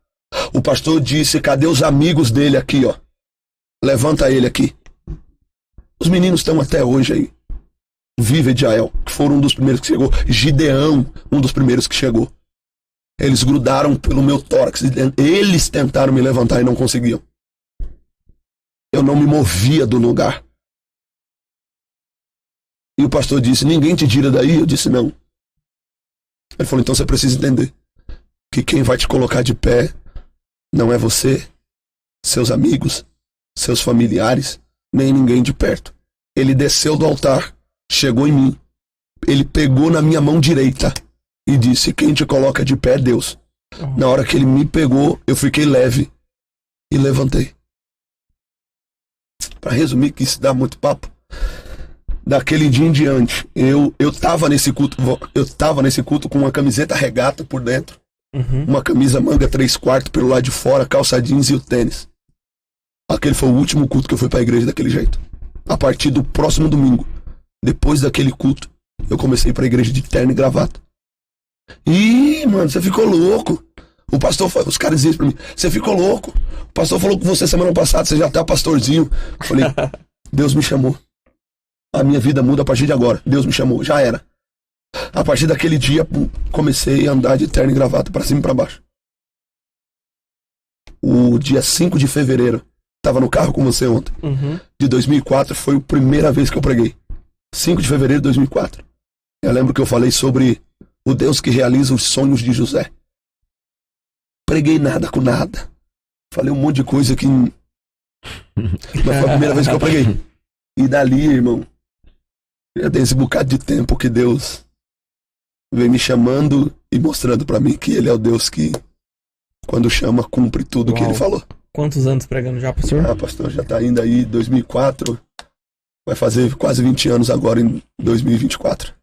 O pastor disse, cadê os amigos dele aqui, ó? Levanta ele aqui. Os meninos estão até hoje aí. Vive de Jael, que foram um dos primeiros que chegou. Gideão, um dos primeiros que chegou. Eles grudaram pelo meu tórax. Eles tentaram me levantar e não conseguiam. Eu não me movia do lugar. E o pastor disse, ninguém te tira daí? Eu disse, não. Ele falou, então você precisa entender que quem vai te colocar de pé não é você, seus amigos, seus familiares, nem ninguém de perto. Ele desceu do altar, chegou em mim, ele pegou na minha mão direita e disse, quem te coloca de pé é Deus. Na hora que ele me pegou, eu fiquei leve e levantei. Para resumir, que isso dá muito papo, daquele dia em diante, eu tava nesse culto com uma camiseta regata por dentro, uma camisa manga 3/4 pelo lado de fora, calça jeans e o tênis. Aquele foi o último culto que eu fui pra igreja daquele jeito. A partir do próximo domingo, depois daquele culto, eu comecei pra igreja de terno e gravata. Ih, mano, você ficou louco. O pastor, os caras diziam pra mim, você ficou louco. O pastor falou com você semana passada, você já tá pastorzinho. Eu falei, Deus me chamou. A minha vida muda a partir de agora. Deus me chamou, já era. A partir daquele dia, comecei a andar de terno e gravata pra cima e pra baixo. O dia 5 de fevereiro, tava no carro com você ontem, de 2004, foi a primeira vez que eu preguei. 5 de fevereiro de 2004. Eu lembro que eu falei sobre o Deus que realiza os sonhos de José. Preguei nada com nada. Falei um monte de coisa que... Mas foi a primeira vez que eu preguei. E dali, irmão, já tem esse bocado de tempo que Deus vem me chamando e mostrando pra mim que Ele é o Deus que, quando chama, cumpre tudo que Ele falou. Quantos anos pregando já, pastor? Pastor, já tá indo aí 2004. Vai fazer quase 20 anos agora em 2024.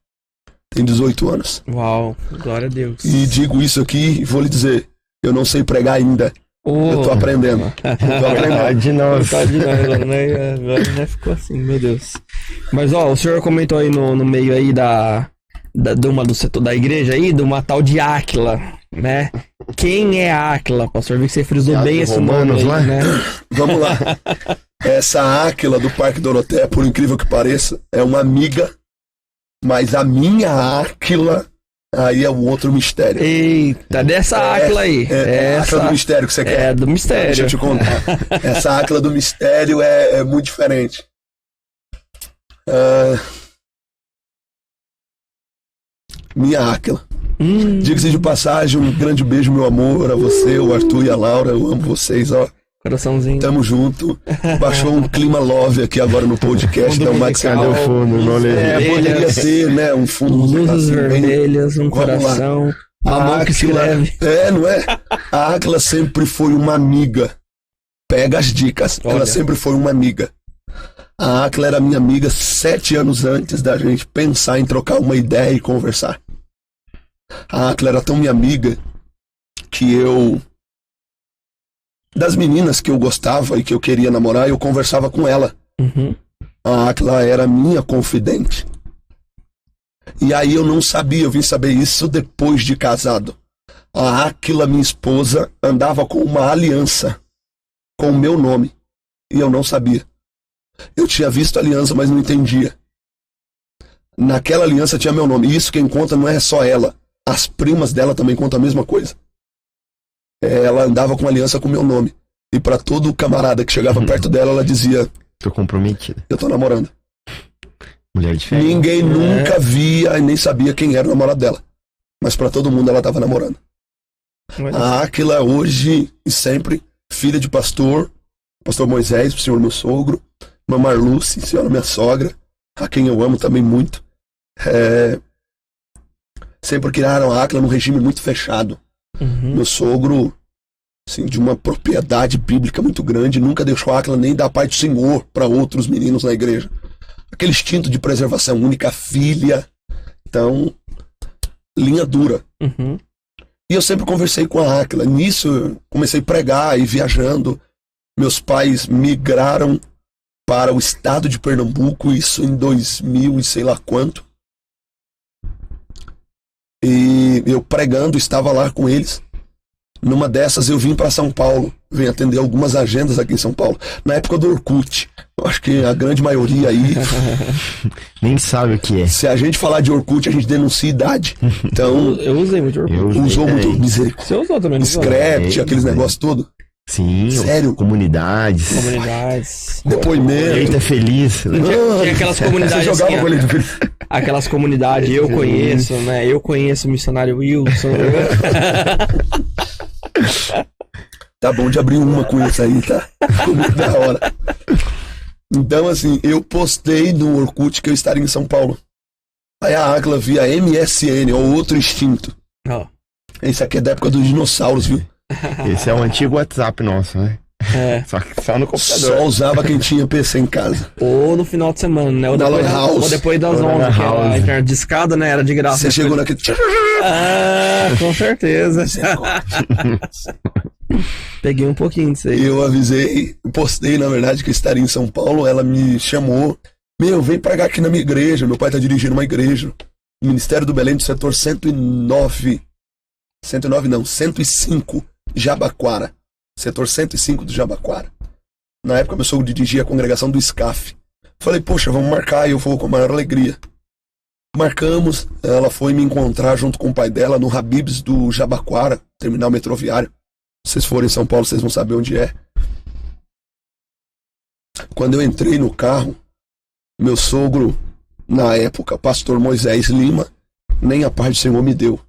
Tem 18 anos. Uau, glória a Deus. E digo isso aqui e vou lhe dizer, eu não sei pregar ainda. Eu tô aprendendo. De nós. Agora, né? Ficou assim, meu Deus. Mas, ó, o senhor comentou aí no meio aí do setor da igreja aí, de uma tal de Áquila, né? Quem é Áquila, pastor? Vi que você frisou bem esse nome aí, lá, né? Vamos lá. Essa Áquila do Parque Doroteia, por incrível que pareça, é uma amiga, mas a minha Áquila aí é um outro mistério. Eita, dessa Áquila aí. É a Áquila do mistério que você quer. É do mistério. Deixa eu te contar. Essa Áquila do mistério é muito diferente. Minha Áquila. Diga-se de passagem, um grande beijo, meu amor, a você, o Arthur e a Laura. Eu amo vocês, ó. Coraçãozinho. Tamo junto. Baixou um clima love aqui agora no podcast. Dá uma Cadê fundo? Poderia ser, né? Um fundo luzes vermelhas, um coração. Uma mão que escreve. Não é? A Áquila sempre foi uma amiga. Pega as dicas. Olha. Ela sempre foi uma amiga. A Áquila era minha amiga 7 anos antes da gente pensar em trocar uma ideia e conversar. A Áquila era tão minha amiga que das meninas que eu gostava e que eu queria namorar, eu conversava com ela. Uhum. A Áquila era minha confidente. E aí eu não sabia, eu vim saber isso depois de casado. A Áquila, minha esposa, andava com uma aliança com o meu nome. E eu não sabia. Eu tinha visto a aliança, mas não entendia. Naquela aliança tinha meu nome. E isso quem conta não é só ela. As primas dela também contam a mesma coisa. Ela andava com aliança com meu nome. E pra todo camarada que chegava perto dela, ela dizia: Tô comprometida. eu tô namorando. Mulher de fé. Ninguém nunca via e nem sabia quem era o namorado dela. Mas pra todo mundo ela tava namorando. A Áquila hoje e sempre, filha de pastor Moisés, o senhor meu sogro, mamãe Marluce, senhora minha sogra, a quem eu amo também muito. Sempre criaram a Áquila num regime muito fechado. Uhum. Meu sogro, assim, de uma propriedade bíblica muito grande, nunca deixou a Áquila nem dar pai do Senhor para outros meninos na igreja. Aquele instinto de preservação, única filha. Então, linha dura. Uhum. E eu sempre conversei com a Áquila. Nisso, eu comecei a pregar e viajando. Meus pais migraram para o estado de Pernambuco, isso em 2000 e sei lá quanto. E eu pregando, estava lá com eles. Numa dessas eu vim para São Paulo, vim atender algumas agendas aqui em São Paulo. Na época do Orkut, eu acho que a grande maioria aí... Nem sabe o que é. Se a gente falar de Orkut, a gente denuncia idade. Então, Eu usei muito Orkut. usou muito misericórdia. Você usou também, não usou? Scrapt, aqueles usei. negócios todos. Sim, Sério? comunidades. Comunidades. Depoimento. Eita, feliz. Tinha aquelas comunidades Você jogava assim, com ele. aquelas comunidades, eu conheço, né? Eu conheço o missionário Wilson. Tá bom de abrir uma com isso aí, tá? Ficou muito da hora. Então, assim, eu postei no Orkut que eu estaria em São Paulo. Aí a Áquila via MSN, ou outro instinto. Ó. Esse aqui é da época dos dinossauros, viu? Esse é o antigo WhatsApp nosso, né? É. Só que só no computador. Só usava quem tinha PC em casa. Ou no final de semana, né? Ou Na depois, Lan House. ou depois das Ou na 11, Lan que era a House. internet discada, né? Era de graça. Você chegou naquele... Ah, com certeza. Peguei um pouquinho disso aí. Eu avisei, postei, na verdade, que eu estaria em São Paulo. Ela me chamou. Vem pregar aqui na minha igreja. Meu pai tá dirigindo uma igreja. Ministério do Belém do setor 109. 109 não, 105, Jabaquara. Setor 105 do Jabaquara. Na época, meu sogro dirigia a congregação do SCAF. Falei, poxa, vamos marcar. E eu vou com a maior alegria. Marcamos. Ela foi me encontrar junto com o pai dela no Habib's do Jabaquara, terminal metroviário. Se vocês forem em São Paulo, vocês vão saber onde é. Quando eu entrei no carro, meu sogro, na época, pastor Moisés Lima, nem a paz do Senhor me deu.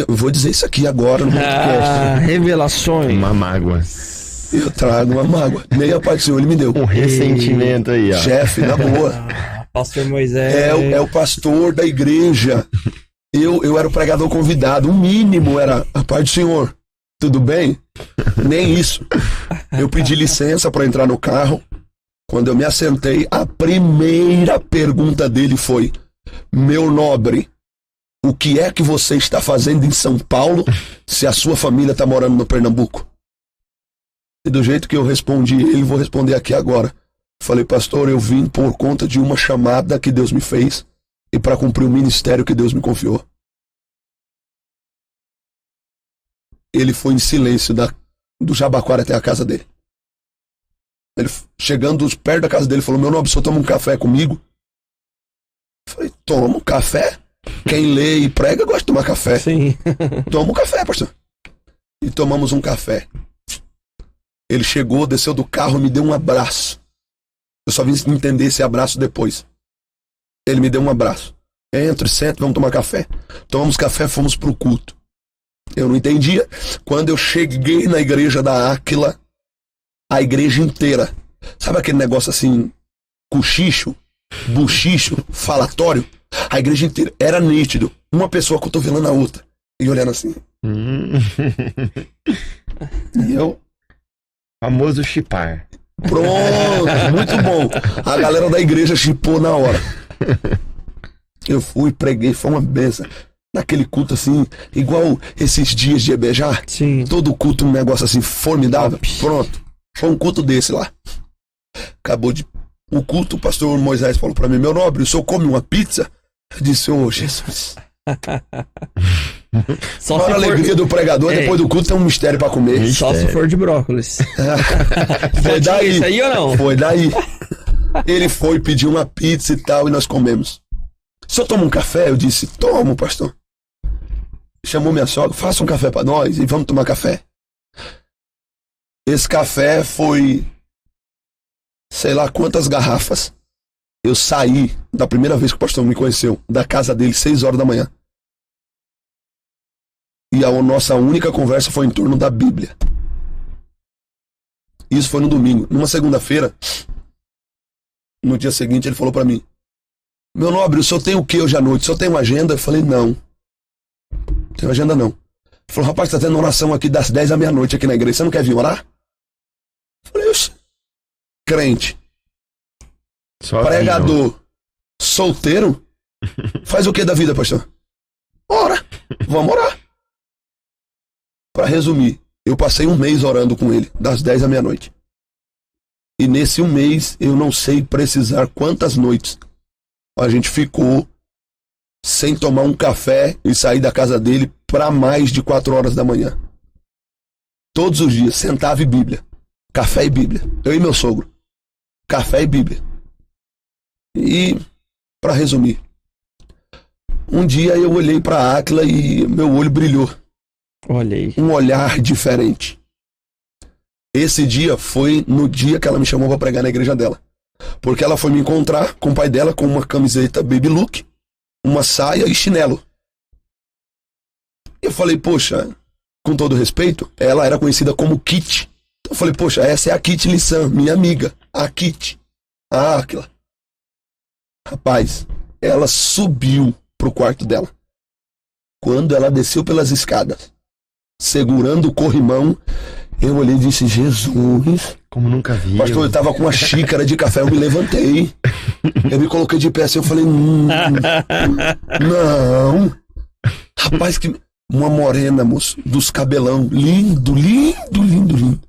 Eu vou dizer isso aqui agora no podcast. Revelações. Uma mágoa. Eu trago uma mágoa. Nem a paz do Senhor ele me deu. Um ressentimento aí, ó. Chefe, na boa. Pastor Moisés. É o pastor da igreja. Eu era o pregador convidado. O mínimo era a paz do Senhor. Tudo bem? Nem isso. Eu pedi licença para entrar no carro. Quando eu me assentei, a primeira pergunta dele foi: meu nobre, o que é que você está fazendo em São Paulo se a sua família está morando no Pernambuco? E do jeito que eu respondi ele, vou responder aqui agora. Falei, pastor, eu vim por conta de uma chamada que Deus me fez e para cumprir o ministério que Deus me confiou. Ele foi em silêncio do Jabaquara até a casa dele. Ele, chegando perto da casa dele, falou, meu nobre, o senhor toma um café comigo? Falei, toma um café? Quem lê e prega gosta de tomar café. Sim. Toma um café, pastor. E tomamos um café. Ele chegou, desceu do carro e me deu um abraço. Eu só vim entender esse abraço depois. Ele me deu um abraço. Entre, senta, vamos tomar café. Tomamos café, fomos pro culto. Eu não entendia. Quando eu cheguei na igreja da Áquila, a igreja inteira, sabe aquele negócio assim, cochicho, buchicho, falatório? A igreja inteira era nítido. Uma pessoa cotovelando a outra e olhando assim. E eu... Famoso chipar. Pronto, muito bom. A galera da igreja chipou na hora. Eu fui, preguei, foi uma benção. naquele culto assim, igual esses dias de beijar. Sim. Todo culto um negócio assim formidável. Top. Pronto. Foi um culto desse lá. Acabou o culto, o pastor Moisés falou pra mim: meu nobre, o senhor come uma pizza? Eu disse: ô Jesus. Só A se alegria do pregador, Ei. depois do culto tem um mistério pra comer. Só se for de brócolis. Foi daí. Isso aí ou não? Foi daí. Ele foi pedir uma pizza e tal, e nós comemos. O senhor toma um café? Eu disse: tomo, pastor. Chamou minha sogra: faça um café pra nós e vamos tomar café. Esse café foi sei lá quantas garrafas. Eu saí da primeira vez que o pastor me conheceu, da casa dele, 6 horas da manhã. E a nossa única conversa foi em torno da Bíblia. Isso foi no domingo. Numa segunda-feira, no dia seguinte, ele falou pra mim: meu nobre, o senhor tem o que hoje à noite? O senhor tem uma agenda? Eu falei: não. Não tenho agenda não. Ele falou: rapaz, tá tendo oração aqui das 10 à meia-noite aqui na igreja. Você não quer vir orar? Eu falei: crente, pregador, solteiro, faz o que da vida, pastor? Ora, vamos orar. Pra resumir, eu passei um mês orando com ele, das 10 à meia-noite. E nesse um mês, eu não sei precisar quantas noites a gente ficou sem tomar um café e sair da casa dele pra mais de 4 horas da manhã. Todos os dias, sentava e Bíblia. Café e Bíblia. Eu e meu sogro. Café e Bíblia. E, pra resumir, um dia eu olhei pra Áquila e meu olho brilhou. Olhei. Um olhar diferente. Esse dia foi no dia que ela me chamou pra pregar na igreja dela. Porque ela foi me encontrar com o pai dela com uma camiseta baby look, uma saia e chinelo. Eu falei: poxa, com todo respeito, ela era conhecida como Kit. Então eu falei: poxa, essa é a Kit Lissan, minha amiga, a Kit, a Áquila. Rapaz, ela subiu pro quarto dela. Quando ela desceu pelas escadas, segurando o corrimão, eu olhei e disse: Jesus. Como nunca vi. Pastor, eu tava com uma xícara de café, eu me levantei. Eu me coloquei de pé assim, eu falei: não. Rapaz, que uma morena, moço, dos cabelão, lindo, lindo, lindo, lindo.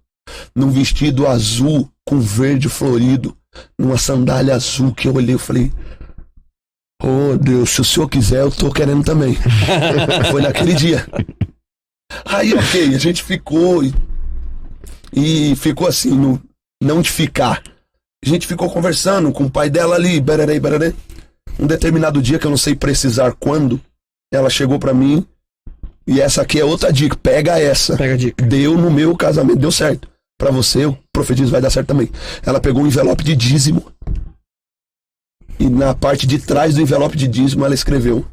Num vestido azul com verde florido, numa sandália azul, que eu olhei e falei: oh Deus, se o senhor quiser, eu tô querendo também. Foi naquele dia. Aí, ok, a gente ficou e ficou assim, não de ficar. A gente ficou conversando com o pai dela ali, bererê, bererê. Um determinado dia, que eu não sei precisar quando, ela chegou pra mim, e essa aqui é outra dica, pega essa. Pega a dica. Deu no meu casamento, deu certo. Pra você, eu profetizo, vai dar certo também. Ela pegou um envelope de dízimo, e na parte de trás do envelope de dízimo ela escreveu: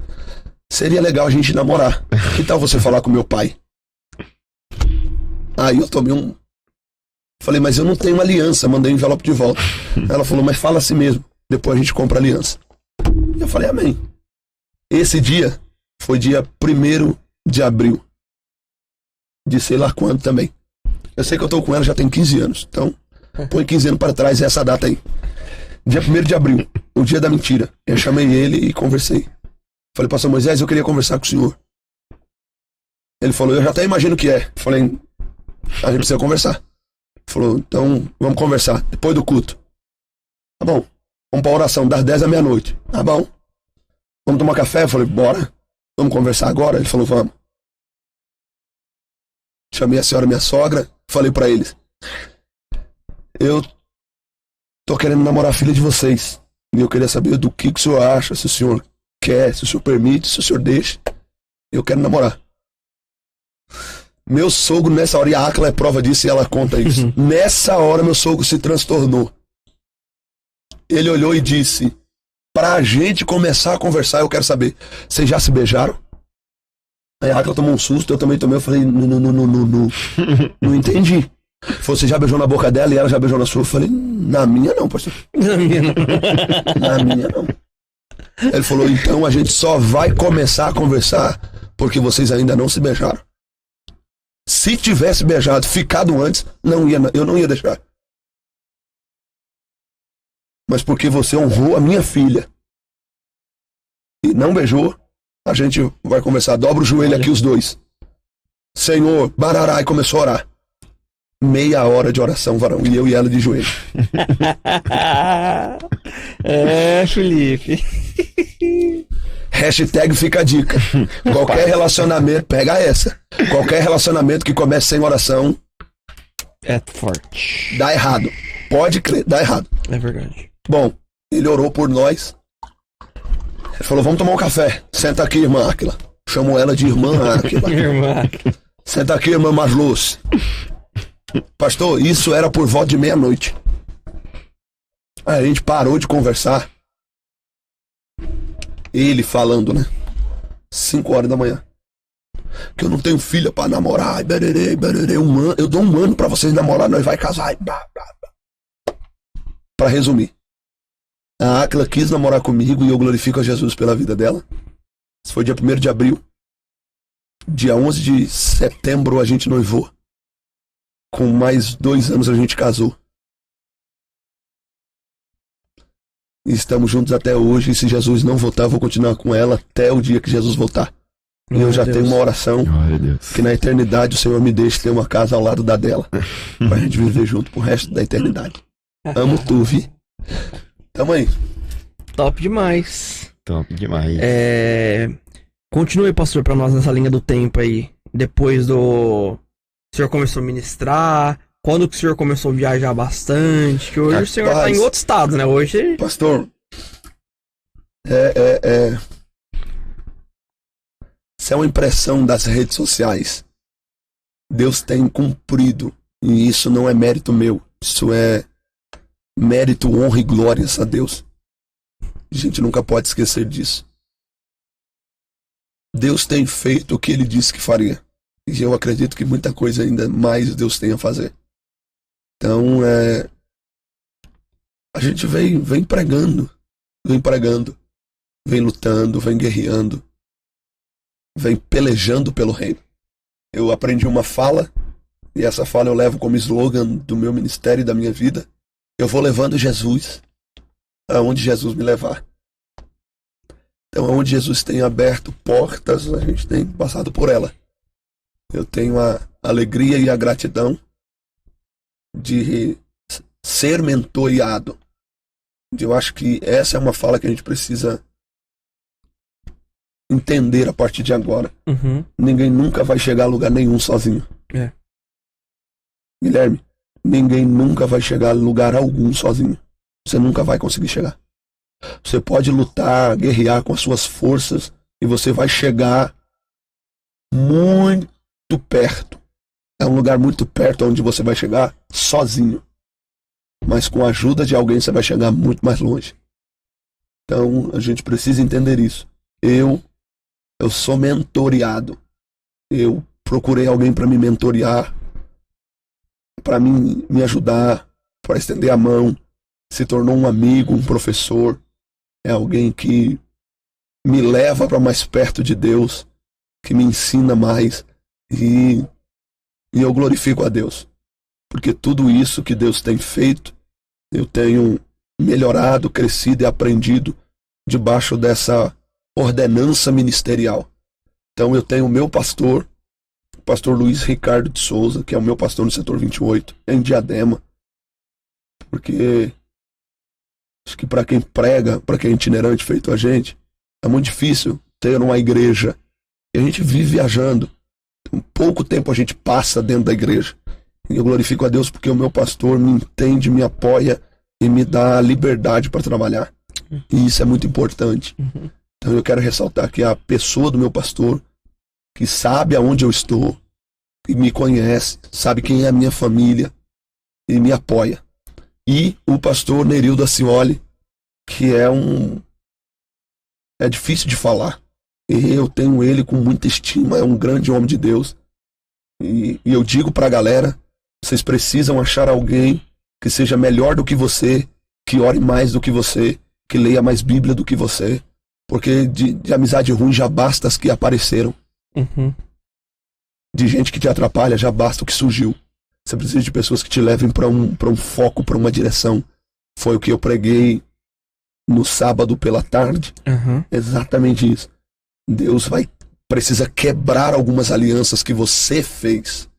seria legal a gente namorar. Que tal você falar com meu pai? Aí eu tomei falei: mas eu não tenho aliança. Mandei o envelope de volta. Ela falou: mas fala assim mesmo, depois a gente compra aliança. Eu falei: amém. Esse dia foi dia 1º de abril, de sei lá quando também. Eu sei que eu tô com ela já tem 15 anos. Então, põe 15 anos para trás essa data aí. Dia 1º de abril, o dia da mentira. Eu chamei ele e conversei. Falei: pastor Moisés, eu queria conversar com o senhor. Ele falou: eu já até imagino o que é. Falei: a gente precisa conversar. Ele falou: então vamos conversar depois do culto. Tá bom. Vamos pra oração das 10 à meia-noite. Tá bom. Vamos tomar café? Eu falei: bora. Vamos conversar agora? Ele falou: vamos. Chamei a senhora, minha sogra, falei pra eles: eu tô querendo namorar a filha de vocês. E eu queria saber do que o senhor acha, se o senhor quer, se o senhor permite, se o senhor deixa. Eu quero namorar. Meu sogro, nessa hora, e a Áquila é prova disso e ela conta isso. Nessa hora, meu sogro se transtornou. Ele olhou e disse: pra gente começar a conversar, eu quero saber, vocês já se beijaram? Aí a Áquila tomou um susto, eu também tomei, eu falei: não entendi. Ele falou: você já beijou na boca dela e ela já beijou na sua? Eu falei: na minha não, pastor. Na minha não. Na minha não. Ele falou: então a gente só vai começar a conversar porque vocês ainda não se beijaram. Se tivesse beijado, ficado antes, eu não ia deixar. Mas porque você honrou a minha filha e não beijou, A gente vai conversar. Dobra o joelho aqui os dois. Senhor, barará, e começou a orar. Meia hora de oração, varão. E eu e ela de joelho. Felipe. Hashtag fica a dica. Qualquer relacionamento, pega essa. Qualquer relacionamento que comece sem oração É forte. dá errado. Pode crer, dá errado. É verdade. Bom, ele orou por nós. Ele falou, vamos tomar um café. Senta aqui, irmã Áquila. Chamo ela de irmã Áquila. Irmã. Senta aqui, irmã Marluz. Pastor, isso era por volta de meia-noite. Aí a gente parou de conversar. Ele falando, né? 5 horas da manhã. Que eu não tenho filha pra namorar. Bererê, bererê, eu dou 1 ano pra vocês namorar, nós vai casar. Pra resumir. A Áquila quis namorar comigo e eu glorifico a Jesus pela vida dela. Isso foi dia 1º de abril. Dia 11 de setembro a gente noivou. Com mais 2 anos a gente casou. E estamos juntos até hoje. E se Jesus não voltar, eu vou continuar com ela até o dia que Jesus voltar. E eu já tenho uma oração que na eternidade o Senhor me deixe ter uma casa ao lado da dela. Pra gente viver junto pro resto da eternidade. Amo tu, vi? Tamo aí. Top demais. Top demais. Continue, pastor, pra nós nessa linha do tempo aí. Depois do... O senhor começou a ministrar. Quando que o senhor começou a viajar bastante? Que hoje o senhor tá em outro estado, né? Hoje... Pastor, isso é uma impressão das redes sociais. Deus tem cumprido. E isso não é mérito meu. Isso é mérito, honra e glórias a Deus. A gente nunca pode esquecer disso. Deus tem feito o que Ele disse que faria. E eu acredito que muita coisa ainda mais Deus tem a fazer. Então, a gente vem pregando, vem lutando, vem guerreando, vem pelejando pelo reino. Eu aprendi uma fala, e essa fala eu levo como slogan do meu ministério e da minha vida. Eu vou levando Jesus aonde Jesus me levar. Então, aonde Jesus tem aberto portas, a gente tem passado por ela. Eu tenho a alegria e a gratidão de ser mentoreado. Eu acho que essa é uma fala que a gente precisa entender a partir de agora. Uhum. Ninguém nunca vai chegar a lugar nenhum sozinho. Guilherme, ninguém nunca vai chegar a lugar algum sozinho. Você nunca vai conseguir chegar. Você pode lutar, guerrear com as suas forças e você vai chegar muito perto. É um lugar muito perto onde você vai chegar sozinho. Mas com a ajuda de alguém você vai chegar muito mais longe. Então a gente precisa entender isso. Eu sou mentoreado. Eu procurei alguém para me mentorear, para me ajudar, para estender a mão. Se tornou um amigo, um professor. É alguém que me leva para mais perto de Deus, que me ensina mais. E eu glorifico a Deus. Porque tudo isso que Deus tem feito, eu tenho melhorado, crescido e aprendido debaixo dessa ordenança ministerial. Então eu tenho o meu pastor, o pastor Luiz Ricardo de Souza, que é o meu pastor no setor 28, em Diadema. Porque acho que para quem prega, para quem é itinerante feito a gente, é muito difícil ter uma igreja. E a gente vive viajando. Então, pouco tempo a gente passa dentro da igreja. E eu glorifico a Deus porque o meu pastor me entende, me apoia e me dá liberdade para trabalhar. E isso é muito importante. Então eu quero ressaltar que a pessoa do meu pastor, que sabe aonde eu estou, que me conhece, sabe quem é a minha família e me apoia. E o pastor Nerildo Acioli, que é difícil de falar. E eu tenho ele com muita estima, é um grande homem de Deus. E eu digo pra galera, vocês precisam achar alguém que seja melhor do que você, que ore mais do que você, que leia mais Bíblia do que você. Porque de amizade ruim já basta as que apareceram. De gente que te atrapalha já basta o que surgiu. Você precisa de pessoas que te levem para um foco, para uma direção. Foi o que eu preguei no sábado pela tarde. Exatamente isso. Deus precisa quebrar algumas alianças que você fez.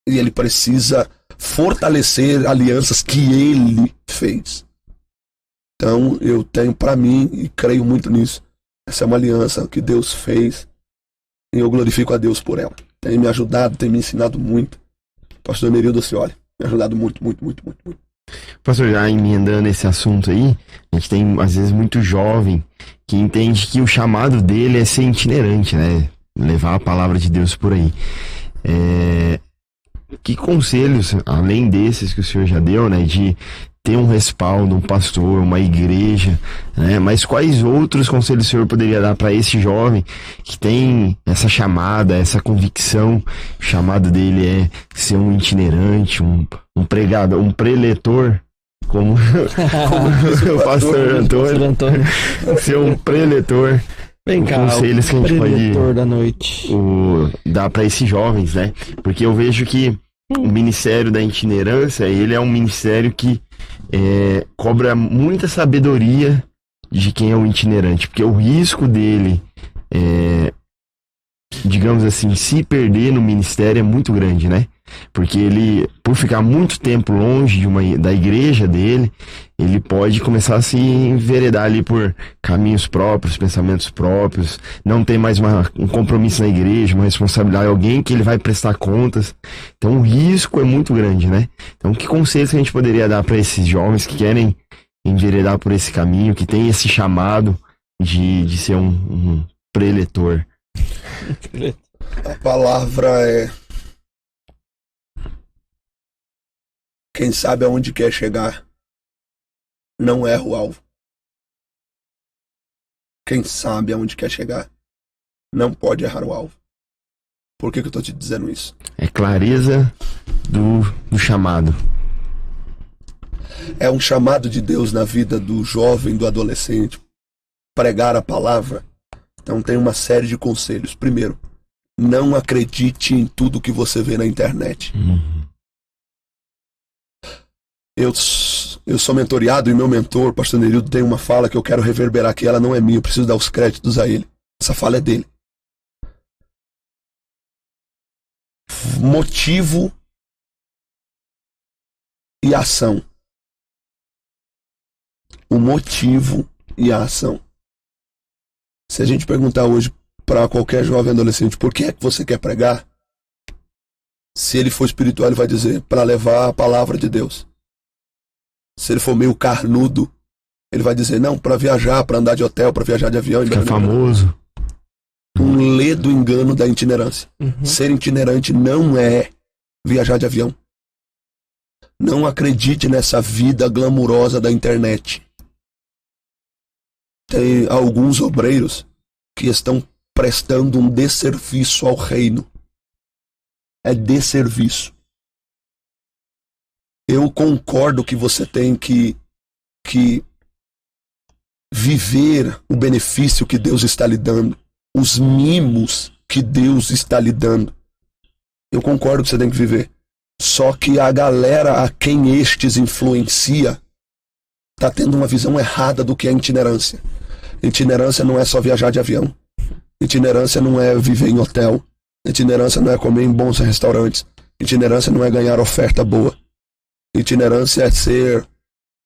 E ele precisa fortalecer alianças que ele fez. Então eu tenho para mim, e creio muito nisso, essa é uma aliança que Deus fez e eu glorifico a Deus por ela. Tem me ajudado, tem me ensinado muito. Pastor Emerildo Cioli, me ajudado muito, muito, muito, muito, muito. Pastor, já emendando esse assunto aí, a gente tem às vezes muito jovem que entende que o chamado dele é ser itinerante, né? Levar a palavra de Deus por aí. Que conselhos, além desses que o senhor já deu, né? De ter um respaldo, um pastor, uma igreja, né? Mas quais outros conselhos o senhor poderia dar para esse jovem que tem essa chamada, essa convicção? O chamado dele é ser um itinerante, um pregador, um preletor, como o pastor Antônio, ser um preletor. Vem cá, conselhos que a gente preletor da noite. Dar para esses jovens, né? Porque eu vejo que o ministério da itinerância, ele é um ministério que cobra muita sabedoria de quem é o itinerante, porque o risco dele, digamos assim, se perder no ministério é muito grande, né? Porque ele, por ficar muito tempo longe da igreja dele, ele pode começar a se enveredar ali por caminhos próprios, pensamentos próprios, não tem mais um compromisso na igreja, uma responsabilidade, alguém que ele vai prestar contas. Então o risco é muito grande, né? Então que conselhos que a gente poderia dar para esses jovens que querem enveredar por esse caminho, que tem esse chamado de ser um preletor? A palavra é: quem sabe aonde quer chegar não erra o alvo. Quem sabe aonde quer chegar não pode errar o alvo. Por que eu estou te dizendo isso? É clareza do chamado. É um chamado de Deus na vida do jovem, do adolescente, pregar a palavra. Então tem uma série de conselhos. Primeiro, não acredite em tudo que você vê na internet. Eu sou mentoreado e meu mentor, pastor Nerildo, tem uma fala que eu quero reverberar aqui. Ela não é minha, eu preciso dar os créditos a ele. Essa fala é dele. Motivo e ação. O motivo e a ação. Se a gente perguntar hoje para qualquer jovem adolescente por que é que você quer pregar, se ele for espiritual ele vai dizer para levar a palavra de Deus. Se ele for meio carnudo, ele vai dizer não, para viajar, para andar de hotel, para viajar de avião. Ficar famoso. Um ledo engano da itinerância. Ser itinerante não é viajar de avião. Não acredite nessa vida glamurosa da internet. Tem alguns obreiros que estão prestando um desserviço ao reino. É desserviço. Eu concordo que você tem que viver o benefício que Deus está lhe dando, os mimos que Deus está lhe dando. Eu concordo que você tem que viver. Só que a galera a quem estes influencia está tendo uma visão errada do que é itinerância. Itinerância não é só viajar de avião. Itinerância não é viver em hotel. Itinerância não é comer em bons restaurantes. Itinerância não é ganhar oferta boa. Itinerância é ser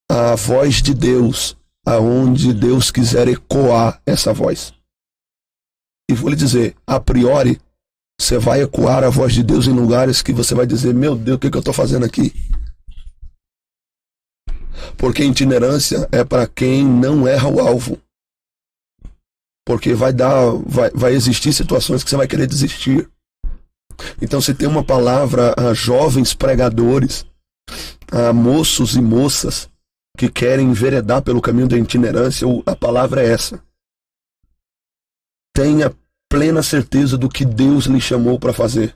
a voz de Deus, aonde Deus quiser ecoar essa voz. E vou lhe dizer, a priori, você vai ecoar a voz de Deus em lugares que você vai dizer, meu Deus, o que eu estou fazendo aqui? Porque itinerância é para quem não erra o alvo. Porque vai existir situações que você vai querer desistir. Então se tem uma palavra a jovens pregadores, a moços e moças que querem enveredar pelo caminho da itinerância, a palavra é essa. Tenha plena certeza do que Deus lhe chamou para fazer.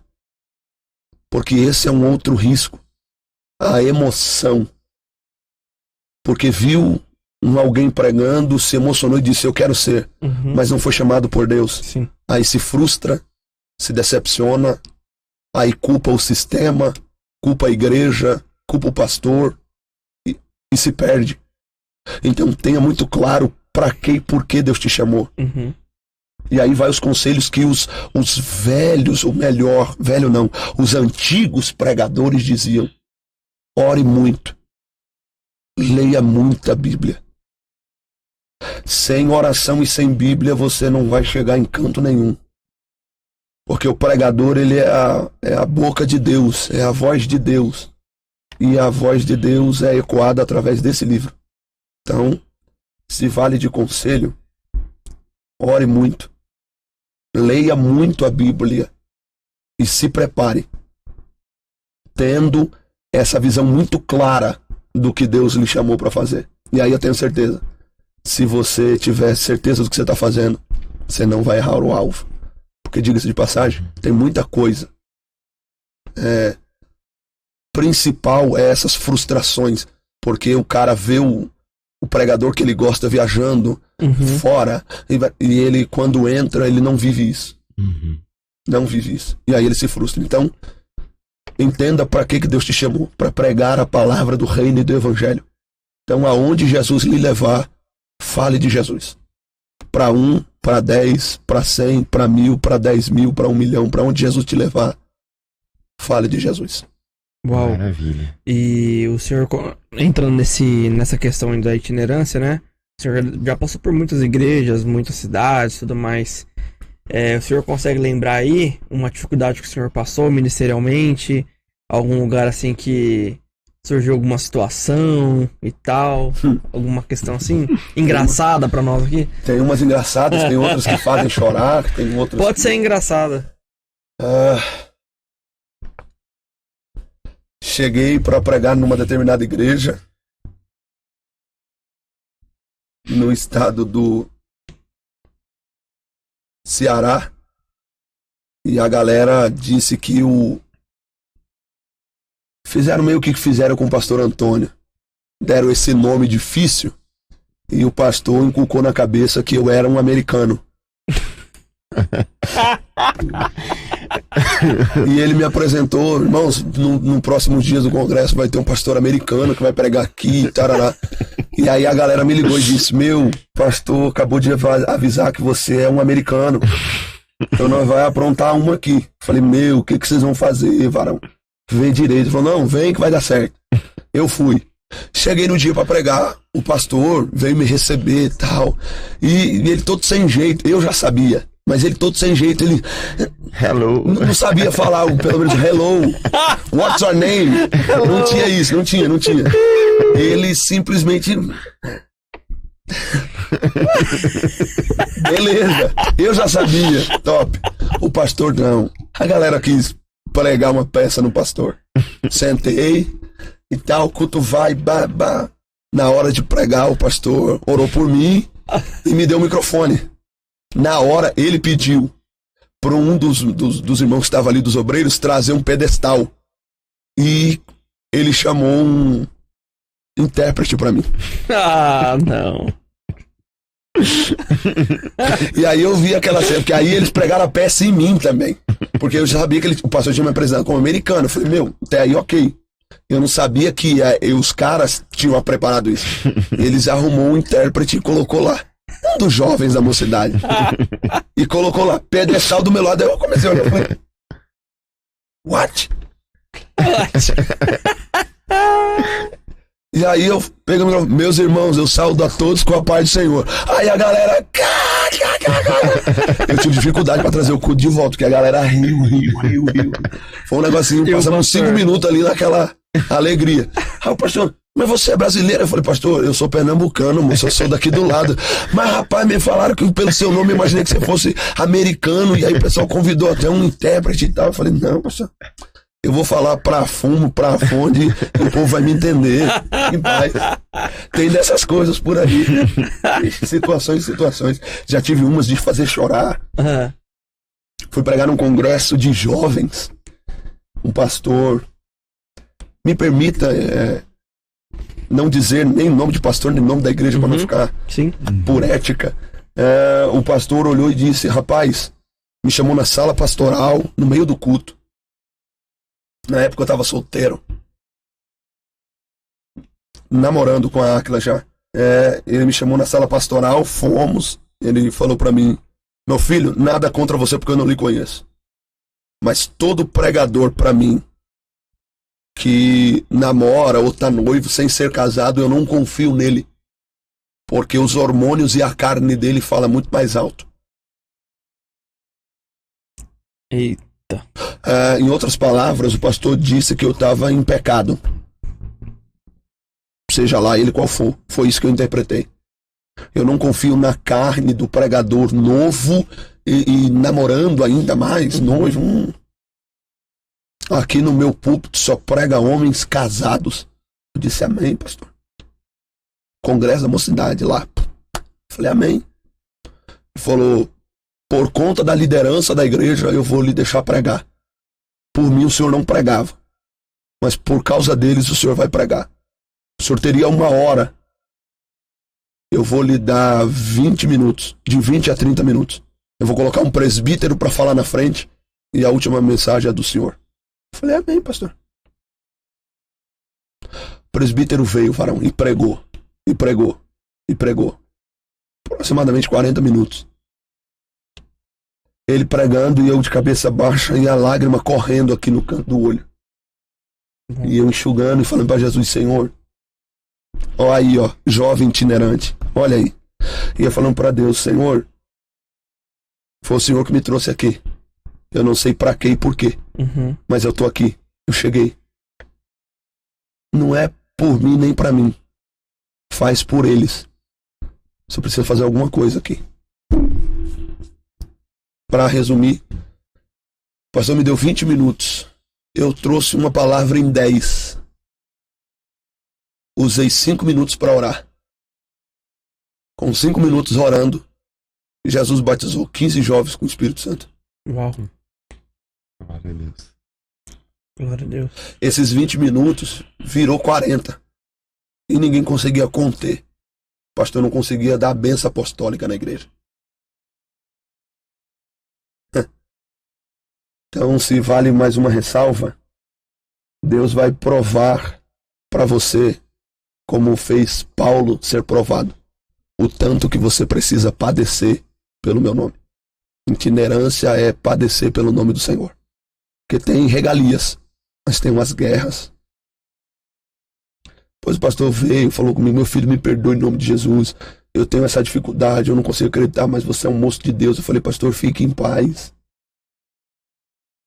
Porque esse é um outro risco. A emoção. Porque viu alguém pregando, se emocionou e disse, eu quero ser. Mas não foi chamado por Deus. Sim. Aí se frustra, se decepciona, aí culpa o sistema, culpa a igreja, culpa o pastor e se perde. Então tenha muito claro para que e por que Deus te chamou. E aí vai os conselhos que os velhos, ou melhor, velho não, os antigos pregadores diziam: ore muito, leia muita Bíblia. Sem oração e sem Bíblia você não vai chegar em canto nenhum. Porque o pregador, ele é a boca de Deus, é a voz de Deus. E a voz de Deus é ecoada através desse livro. Então, se vale de conselho, ore muito, leia muito a Bíblia e se prepare, tendo essa visão muito clara do que Deus lhe chamou para fazer. E aí eu tenho certeza, se você tiver certeza do que você está fazendo, você não vai errar o alvo. Porque, diga-se de passagem, tem muita coisa. Principal é essas frustrações, porque o cara vê o pregador que ele gosta viajando fora, e ele, quando entra, ele não vive isso. Não vive isso. E aí ele se frustra. Então, entenda para que Deus te chamou, para pregar a palavra do reino e do evangelho. Então, aonde Jesus lhe levar, fale de Jesus. Para 1, para 10, para 100, para 1000, para 10.000, para 1 milhão, para onde Jesus te levar, fale de Jesus. Uau. Maravilha. E o senhor, entrando nessa questão da itinerância, né? O senhor já passou por muitas igrejas, muitas cidades, tudo mais. O senhor consegue lembrar aí uma dificuldade que o senhor passou ministerialmente? Algum lugar assim que surgiu alguma situação e tal? Alguma questão assim engraçada pra nós aqui? Tem umas engraçadas, tem outras que fazem chorar, tem outras... Pode ser engraçada. Cheguei para pregar numa determinada igreja no estado do Ceará, e a galera disse que fizeram meio que fizeram com o pastor Antônio. Deram esse nome difícil e o pastor inculcou na cabeça que eu era um americano. E ele me apresentou: irmãos, no próximos dias do congresso vai ter um pastor americano que vai pregar aqui, tarará. E aí a galera me ligou e disse: meu, pastor acabou de avisar que você é um americano, então nós vai aprontar uma aqui. Falei: meu, o que vocês vão fazer, varão? Vem direito. Ele falou: não, vem que vai dar certo. Eu fui. Cheguei no dia para pregar, o pastor veio me receber e tal, e ele todo sem jeito. Eu já sabia, mas ele todo sem jeito. Ele Hello. não sabia falar, pelo menos hello, what's your name? Hello. Não tinha isso, não tinha. Ele simplesmente... Beleza, eu já sabia, top. O pastor não. A galera quis pregar uma peça no pastor. Sentei e tal, o culto vai, babá. Na hora de pregar, o pastor orou por mim e me deu o microfone. Na hora, ele pediu para um dos irmãos que estava ali, dos obreiros, trazer um pedestal. E ele chamou um intérprete para mim. Ah, não. E aí eu vi aquela cena, porque aí eles pregaram a peça em mim também. Porque eu já sabia que o pastor tinha me apresentado como americano. Eu falei: meu, até aí ok. Eu não sabia que os caras tinham preparado isso. Eles arrumou um intérprete e colocou lá. Um dos jovens da mocidade. E colocou lá, pedestal do meu lado. Aí eu comecei a olhar, eu falei: what? E aí eu peguei o microfone: meus irmãos, eu saúdo a todos com a paz do Senhor. Aí a galera... Eu tive dificuldade pra trazer o culto de volta, porque a galera riu. Foi um negocinho, passamos 5 minutos ali naquela alegria. Aí o pastor: mas você é brasileiro? Eu falei: pastor, eu sou pernambucano, moço, eu sou daqui do lado. Mas rapaz, me falaram que pelo seu nome eu imaginei que você fosse americano. E aí o pessoal convidou até um intérprete e tal. Eu falei: não, pastor, eu vou falar pra fumo, pra fonte, e o povo vai me entender. Em paz. Tem dessas coisas por aí. Situações. Já tive umas de fazer chorar. Fui pregar num congresso de jovens. Um pastor... Me permita não dizer nem nome de pastor, nem nome da igreja, para não ficar por ética. O pastor olhou e disse: rapaz, me chamou na sala pastoral, no meio do culto. Na época eu estava solteiro, namorando com a Áquila já. Ele me chamou na sala pastoral, fomos. Ele falou para mim: Meu filho, nada contra você porque eu não lhe conheço. Mas todo pregador pra mim que namora ou tá noivo sem ser casado, eu não confio nele. Porque os hormônios e a carne dele falam muito mais alto. Eita. Em outras palavras, o pastor disse que eu estava em pecado. Seja lá ele qual for. Foi isso que eu interpretei. Eu não confio na carne do pregador novo e namorando ainda mais, noivo. Aqui no meu púlpito só prega homens casados. Eu disse amém, pastor. Congresso da Mocidade lá. Falei amém. Ele falou, por conta da liderança da igreja, eu vou lhe deixar pregar. Por mim o senhor não pregava. Mas por causa deles o senhor vai pregar. O senhor teria 1 hora. Eu vou lhe dar 20 minutos. De 20 a 30 minutos. Eu vou colocar um presbítero para falar na frente. E a última mensagem é do senhor. Eu falei, amém, pastor. O presbítero veio, varão, e pregou. E pregou. E pregou. Aproximadamente 40 minutos. Ele pregando e eu de cabeça baixa e a lágrima correndo aqui no canto do olho. E eu enxugando e falando para Jesus, Senhor, ó aí, ó, jovem itinerante, olha aí. E eu falando para Deus, Senhor, foi o Senhor que me trouxe aqui. Eu não sei para quê e por quê, mas eu tô aqui, eu cheguei. Não é por mim nem para mim, faz por eles. Você precisa fazer alguma coisa aqui. Para resumir, o pastor me deu 20 minutos. Eu trouxe uma palavra em 10. Usei 5 minutos para orar. Com 5 minutos orando, Jesus batizou 15 jovens com o Espírito Santo. Uau. Glória a Deus. Glória a Deus. Esses 20 minutos virou 40. E ninguém conseguia conter. O pastor não conseguia dar a bênção apostólica na igreja. Então, se vale mais uma ressalva, Deus vai provar para você, como fez Paulo ser provado, o tanto que você precisa padecer pelo meu nome. Itinerância é padecer pelo nome do Senhor. Porque tem regalias, mas tem umas guerras. Depois o pastor veio, falou comigo, meu filho, me perdoe em nome de Jesus. Eu tenho essa dificuldade, eu não consigo acreditar, mas você é um moço de Deus. Eu falei, pastor, fique em paz.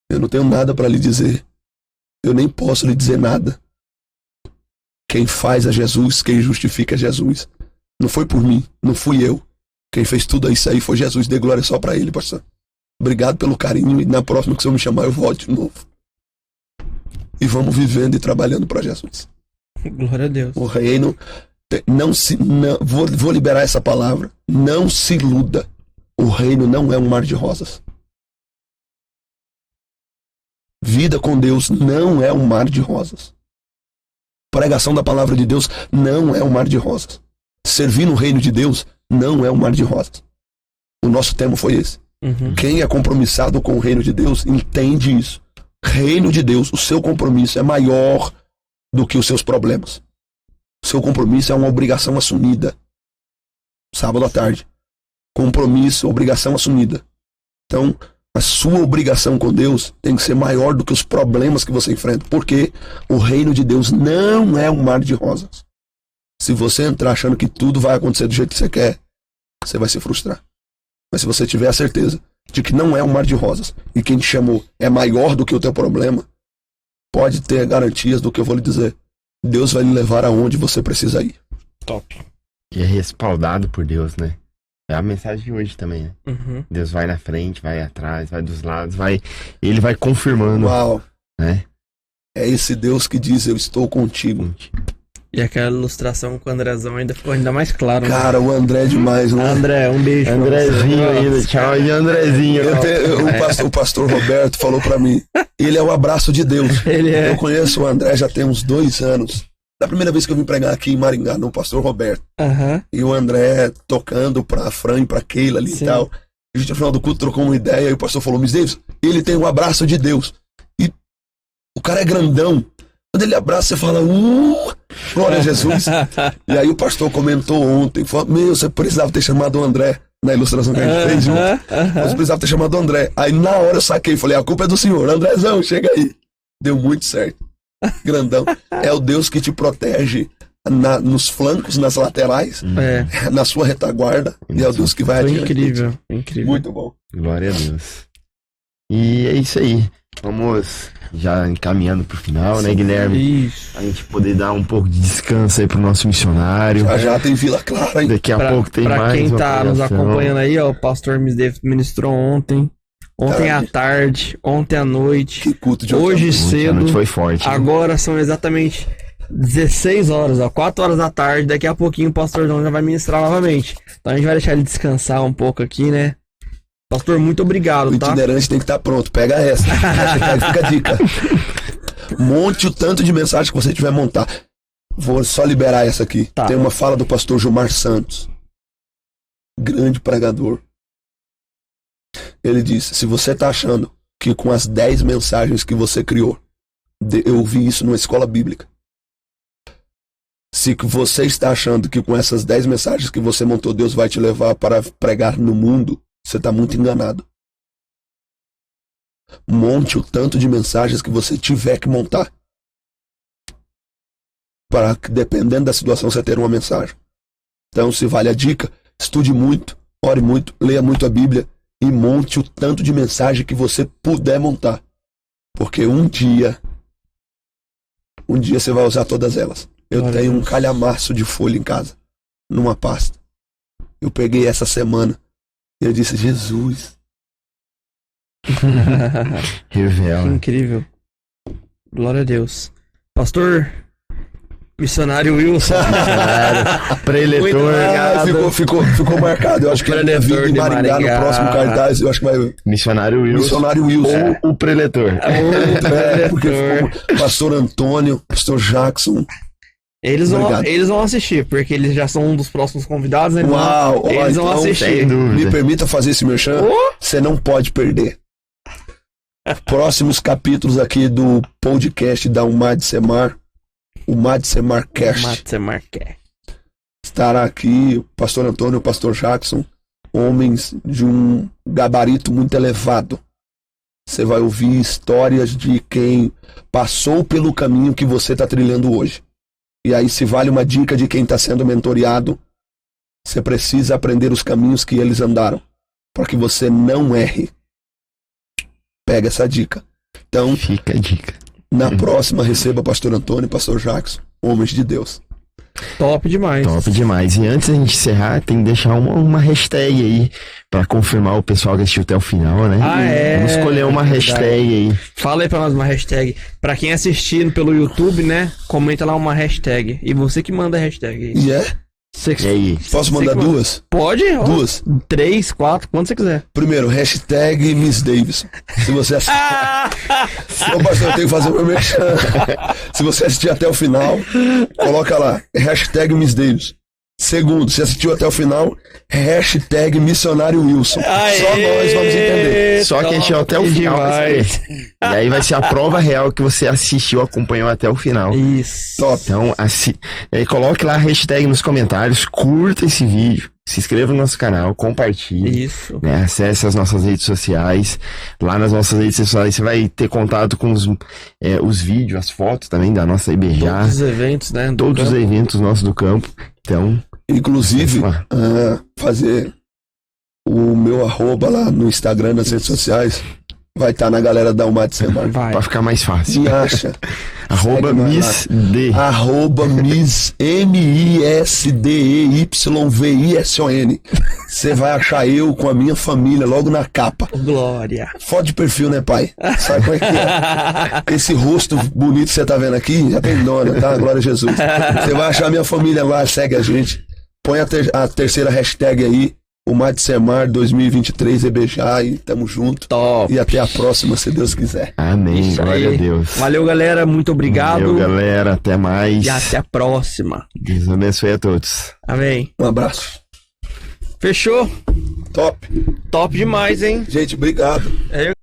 Eu não tenho nada para lhe dizer. Eu nem posso lhe dizer nada. Quem faz é Jesus, quem justifica é Jesus. Não foi por mim, não fui eu. Quem fez tudo isso aí foi Jesus. Dê glória só para ele, pastor. Obrigado pelo carinho e na próxima que o senhor me chamar eu volto de novo. E vamos vivendo e trabalhando para Jesus. Glória a Deus. O reino, vou liberar essa palavra. Não se iluda. O reino não é um mar de rosas. Vida com Deus não é um mar de rosas. Pregação da palavra de Deus não é um mar de rosas. Servir no reino de Deus não é um mar de rosas. O nosso tema foi esse. Quem é compromissado com o reino de Deus entende isso. Reino de Deus, o seu compromisso é maior do que os seus problemas. O seu compromisso é uma obrigação assumida. Sábado à tarde. Compromisso, obrigação assumida. Então, a sua obrigação com Deus tem que ser maior do que os problemas que você enfrenta. Porque o reino de Deus não é um mar de rosas. Se você entrar achando que tudo vai acontecer do jeito que você quer, você vai se frustrar. Mas se você tiver a certeza de que não é um mar de rosas e quem te chamou é maior do que o teu problema, pode ter garantias do que eu vou lhe dizer. Deus vai lhe levar aonde você precisa ir. Top. E é respaldado por Deus, né? É a mensagem de hoje também, né? Deus vai na frente, vai atrás, vai dos lados, ele vai confirmando. Uau! Né? É esse Deus que diz, eu estou contigo. E aquela ilustração com o Andrezão ainda ficou ainda mais claro, né? Cara, o André é demais, né? André, um beijo. Andrezinho ainda, tchau, e Andrezinho. O pastor Roberto falou pra mim, ele é o abraço de Deus. Ele é. Eu conheço o André já tem uns 2 anos. Da primeira vez que eu vim pregar aqui em Maringá, no pastor Roberto. E o André tocando pra Fran e pra Keila ali. Sim. E tal. A gente no final do culto trocou uma ideia e o pastor falou, Miss Davis, ele tem um abraço de Deus. E o cara é grandão. Quando ele abraça, você fala, glória a Jesus. E aí o pastor comentou ontem, falou, você precisava ter chamado o André. na ilustração que a gente fez junto. Nós precisava ter chamado o André. Aí na hora eu saquei, falei, a culpa é do senhor. Andrézão, chega aí. Deu muito certo. Grandão. É o Deus que te protege nos flancos, nas laterais, na sua retaguarda. E é o Deus que vai Foi adiante. incrível, incrível. Muito bom. Glória a Deus. E é isso aí. Vamos já encaminhando pro final, né, Guilherme? Isso. A gente poder dar um pouco de descanso aí pro nosso missionário. Já tem Vila Clara, hein? Daqui a pouco tem Pra mais quem uma tá nos pregação. acompanhando aí, ó, o pastor Miss Davis ministrou ontem à tarde, ontem à noite, Que culto de hoje Ontem à cedo. noite foi forte. Agora são exatamente 16 horas, ó, 4 horas da tarde. Daqui a pouquinho o pastor João já vai ministrar novamente. Então a gente vai deixar ele descansar um pouco aqui, né? Pastor, muito obrigado, O tá? itinerante tem que estar pronto. Pega essa. Fica a dica. Monte o tanto de mensagem que você tiver montar. Vou só liberar essa aqui. Tá. Tem uma fala do pastor Gilmar Santos. Grande pregador. Ele disse, se você tá achando que com as 10 mensagens que você criou, eu ouvi isso numa escola bíblica. Se você está achando que com essas 10 mensagens que você montou, Deus vai te levar para pregar no mundo, você está muito enganado. Monte o tanto de mensagens que você tiver que montar. Para que, dependendo da situação, você ter uma mensagem. Então, se vale a dica, estude muito, ore muito, leia muito a Bíblia e monte o tanto de mensagem que você puder montar. Porque um dia você vai usar todas elas. Eu Glória tenho a um Deus. calhamaço de folha em casa, numa pasta. Eu peguei essa semana e eu disse, Jesus, Revela. Incrível. Glória a Deus. Pastor missionário Wilson. Muito Preletor. obrigado. ficou marcado. Eu acho que ele deve vir em Maringá no próximo cartaz. Eu acho que vai. Missionário Wilson. Missionário Wilson. Ou o preletor. Porque ficou pastor Antônio, pastor Jackson. Eles Obrigado. vão assistir, porque eles já são um dos próximos convidados, né? Uau! ó, Eles vão então, Sem assistir. dúvida. Me permita fazer esse merchan. Você não pode perder. Próximos capítulos aqui do podcast da Umad Semar. Umad Semar Cast. Mate Marquet. Estará aqui o pastor Antônio e o pastor Jackson, homens de um gabarito muito elevado. Você vai ouvir histórias de quem passou pelo caminho que você está trilhando hoje. E aí, se vale uma dica de quem está sendo mentoreado, você precisa aprender os caminhos que eles andaram, para que você não erre. Pega essa dica. Então, Fica a dica. na próxima, receba pastor Antônio e pastor Jackson, homens de Deus. Top demais. Top demais. E antes da gente encerrar, tem que deixar uma hashtag aí pra confirmar o pessoal que assistiu até o final, né? Ah, é. Vamos escolher uma Verdade. hashtag aí. Fala aí pra nós uma hashtag. Pra quem assistir pelo YouTube, né? Comenta lá uma hashtag. E você que manda a hashtag aí. E Você que- E aí? posso você mandar que manda. duas? Pode? Ó, 2. 3, 4, quanto você quiser. Primeiro, hashtag Miss Davidson. Se você assistir. Ô, pastor, eu tenho que fazer o meu merchan. Se você assistir até o final, coloca lá, hashtag Miss Davidson. Segundo, se assistiu até o final, hashtag Missionário Wilson. Só nós vamos entender. Só quem assistiu até o final vai saber. E aí vai ser a prova real que você assistiu, acompanhou até o final. Isso. Top. Então, coloque lá a hashtag nos comentários, curta esse vídeo, se inscreva no nosso canal, compartilhe. Isso. Né, acesse as nossas redes sociais. Lá nas nossas redes sociais você vai ter contato com os vídeos, as fotos também da nossa IBJA, Todos os eventos, né? do todos os campo. eventos nossos do campo. Então, Inclusive, Vamos fazer o meu arroba lá no Instagram, nas redes sociais, vai estar na galera da Umad Semar. Vai. pra ficar mais fácil. Me acha. Arroba Segue nós Miss D. Arroba Miss MISDEYVISON. Você vai achar eu com a minha família logo na capa. Glória. Foto de perfil, né, pai? Sabe como é que é? Esse rosto bonito que você tá vendo aqui, já tem dona, tá? Glória a Jesus. Você vai achar a minha família lá, segue a gente. Põe a terceira hashtag aí, o Madsemar 2023 EBJA e tamo junto. Top. E até a próxima, se Deus quiser. Amém. Isso Glória aí. a Deus. Valeu, galera. Muito obrigado. Valeu, galera. Até mais. E até a próxima. Deus abençoe a todos. Amém. Um abraço. Fechou? Top. Top demais, hein? Gente, obrigado. É eu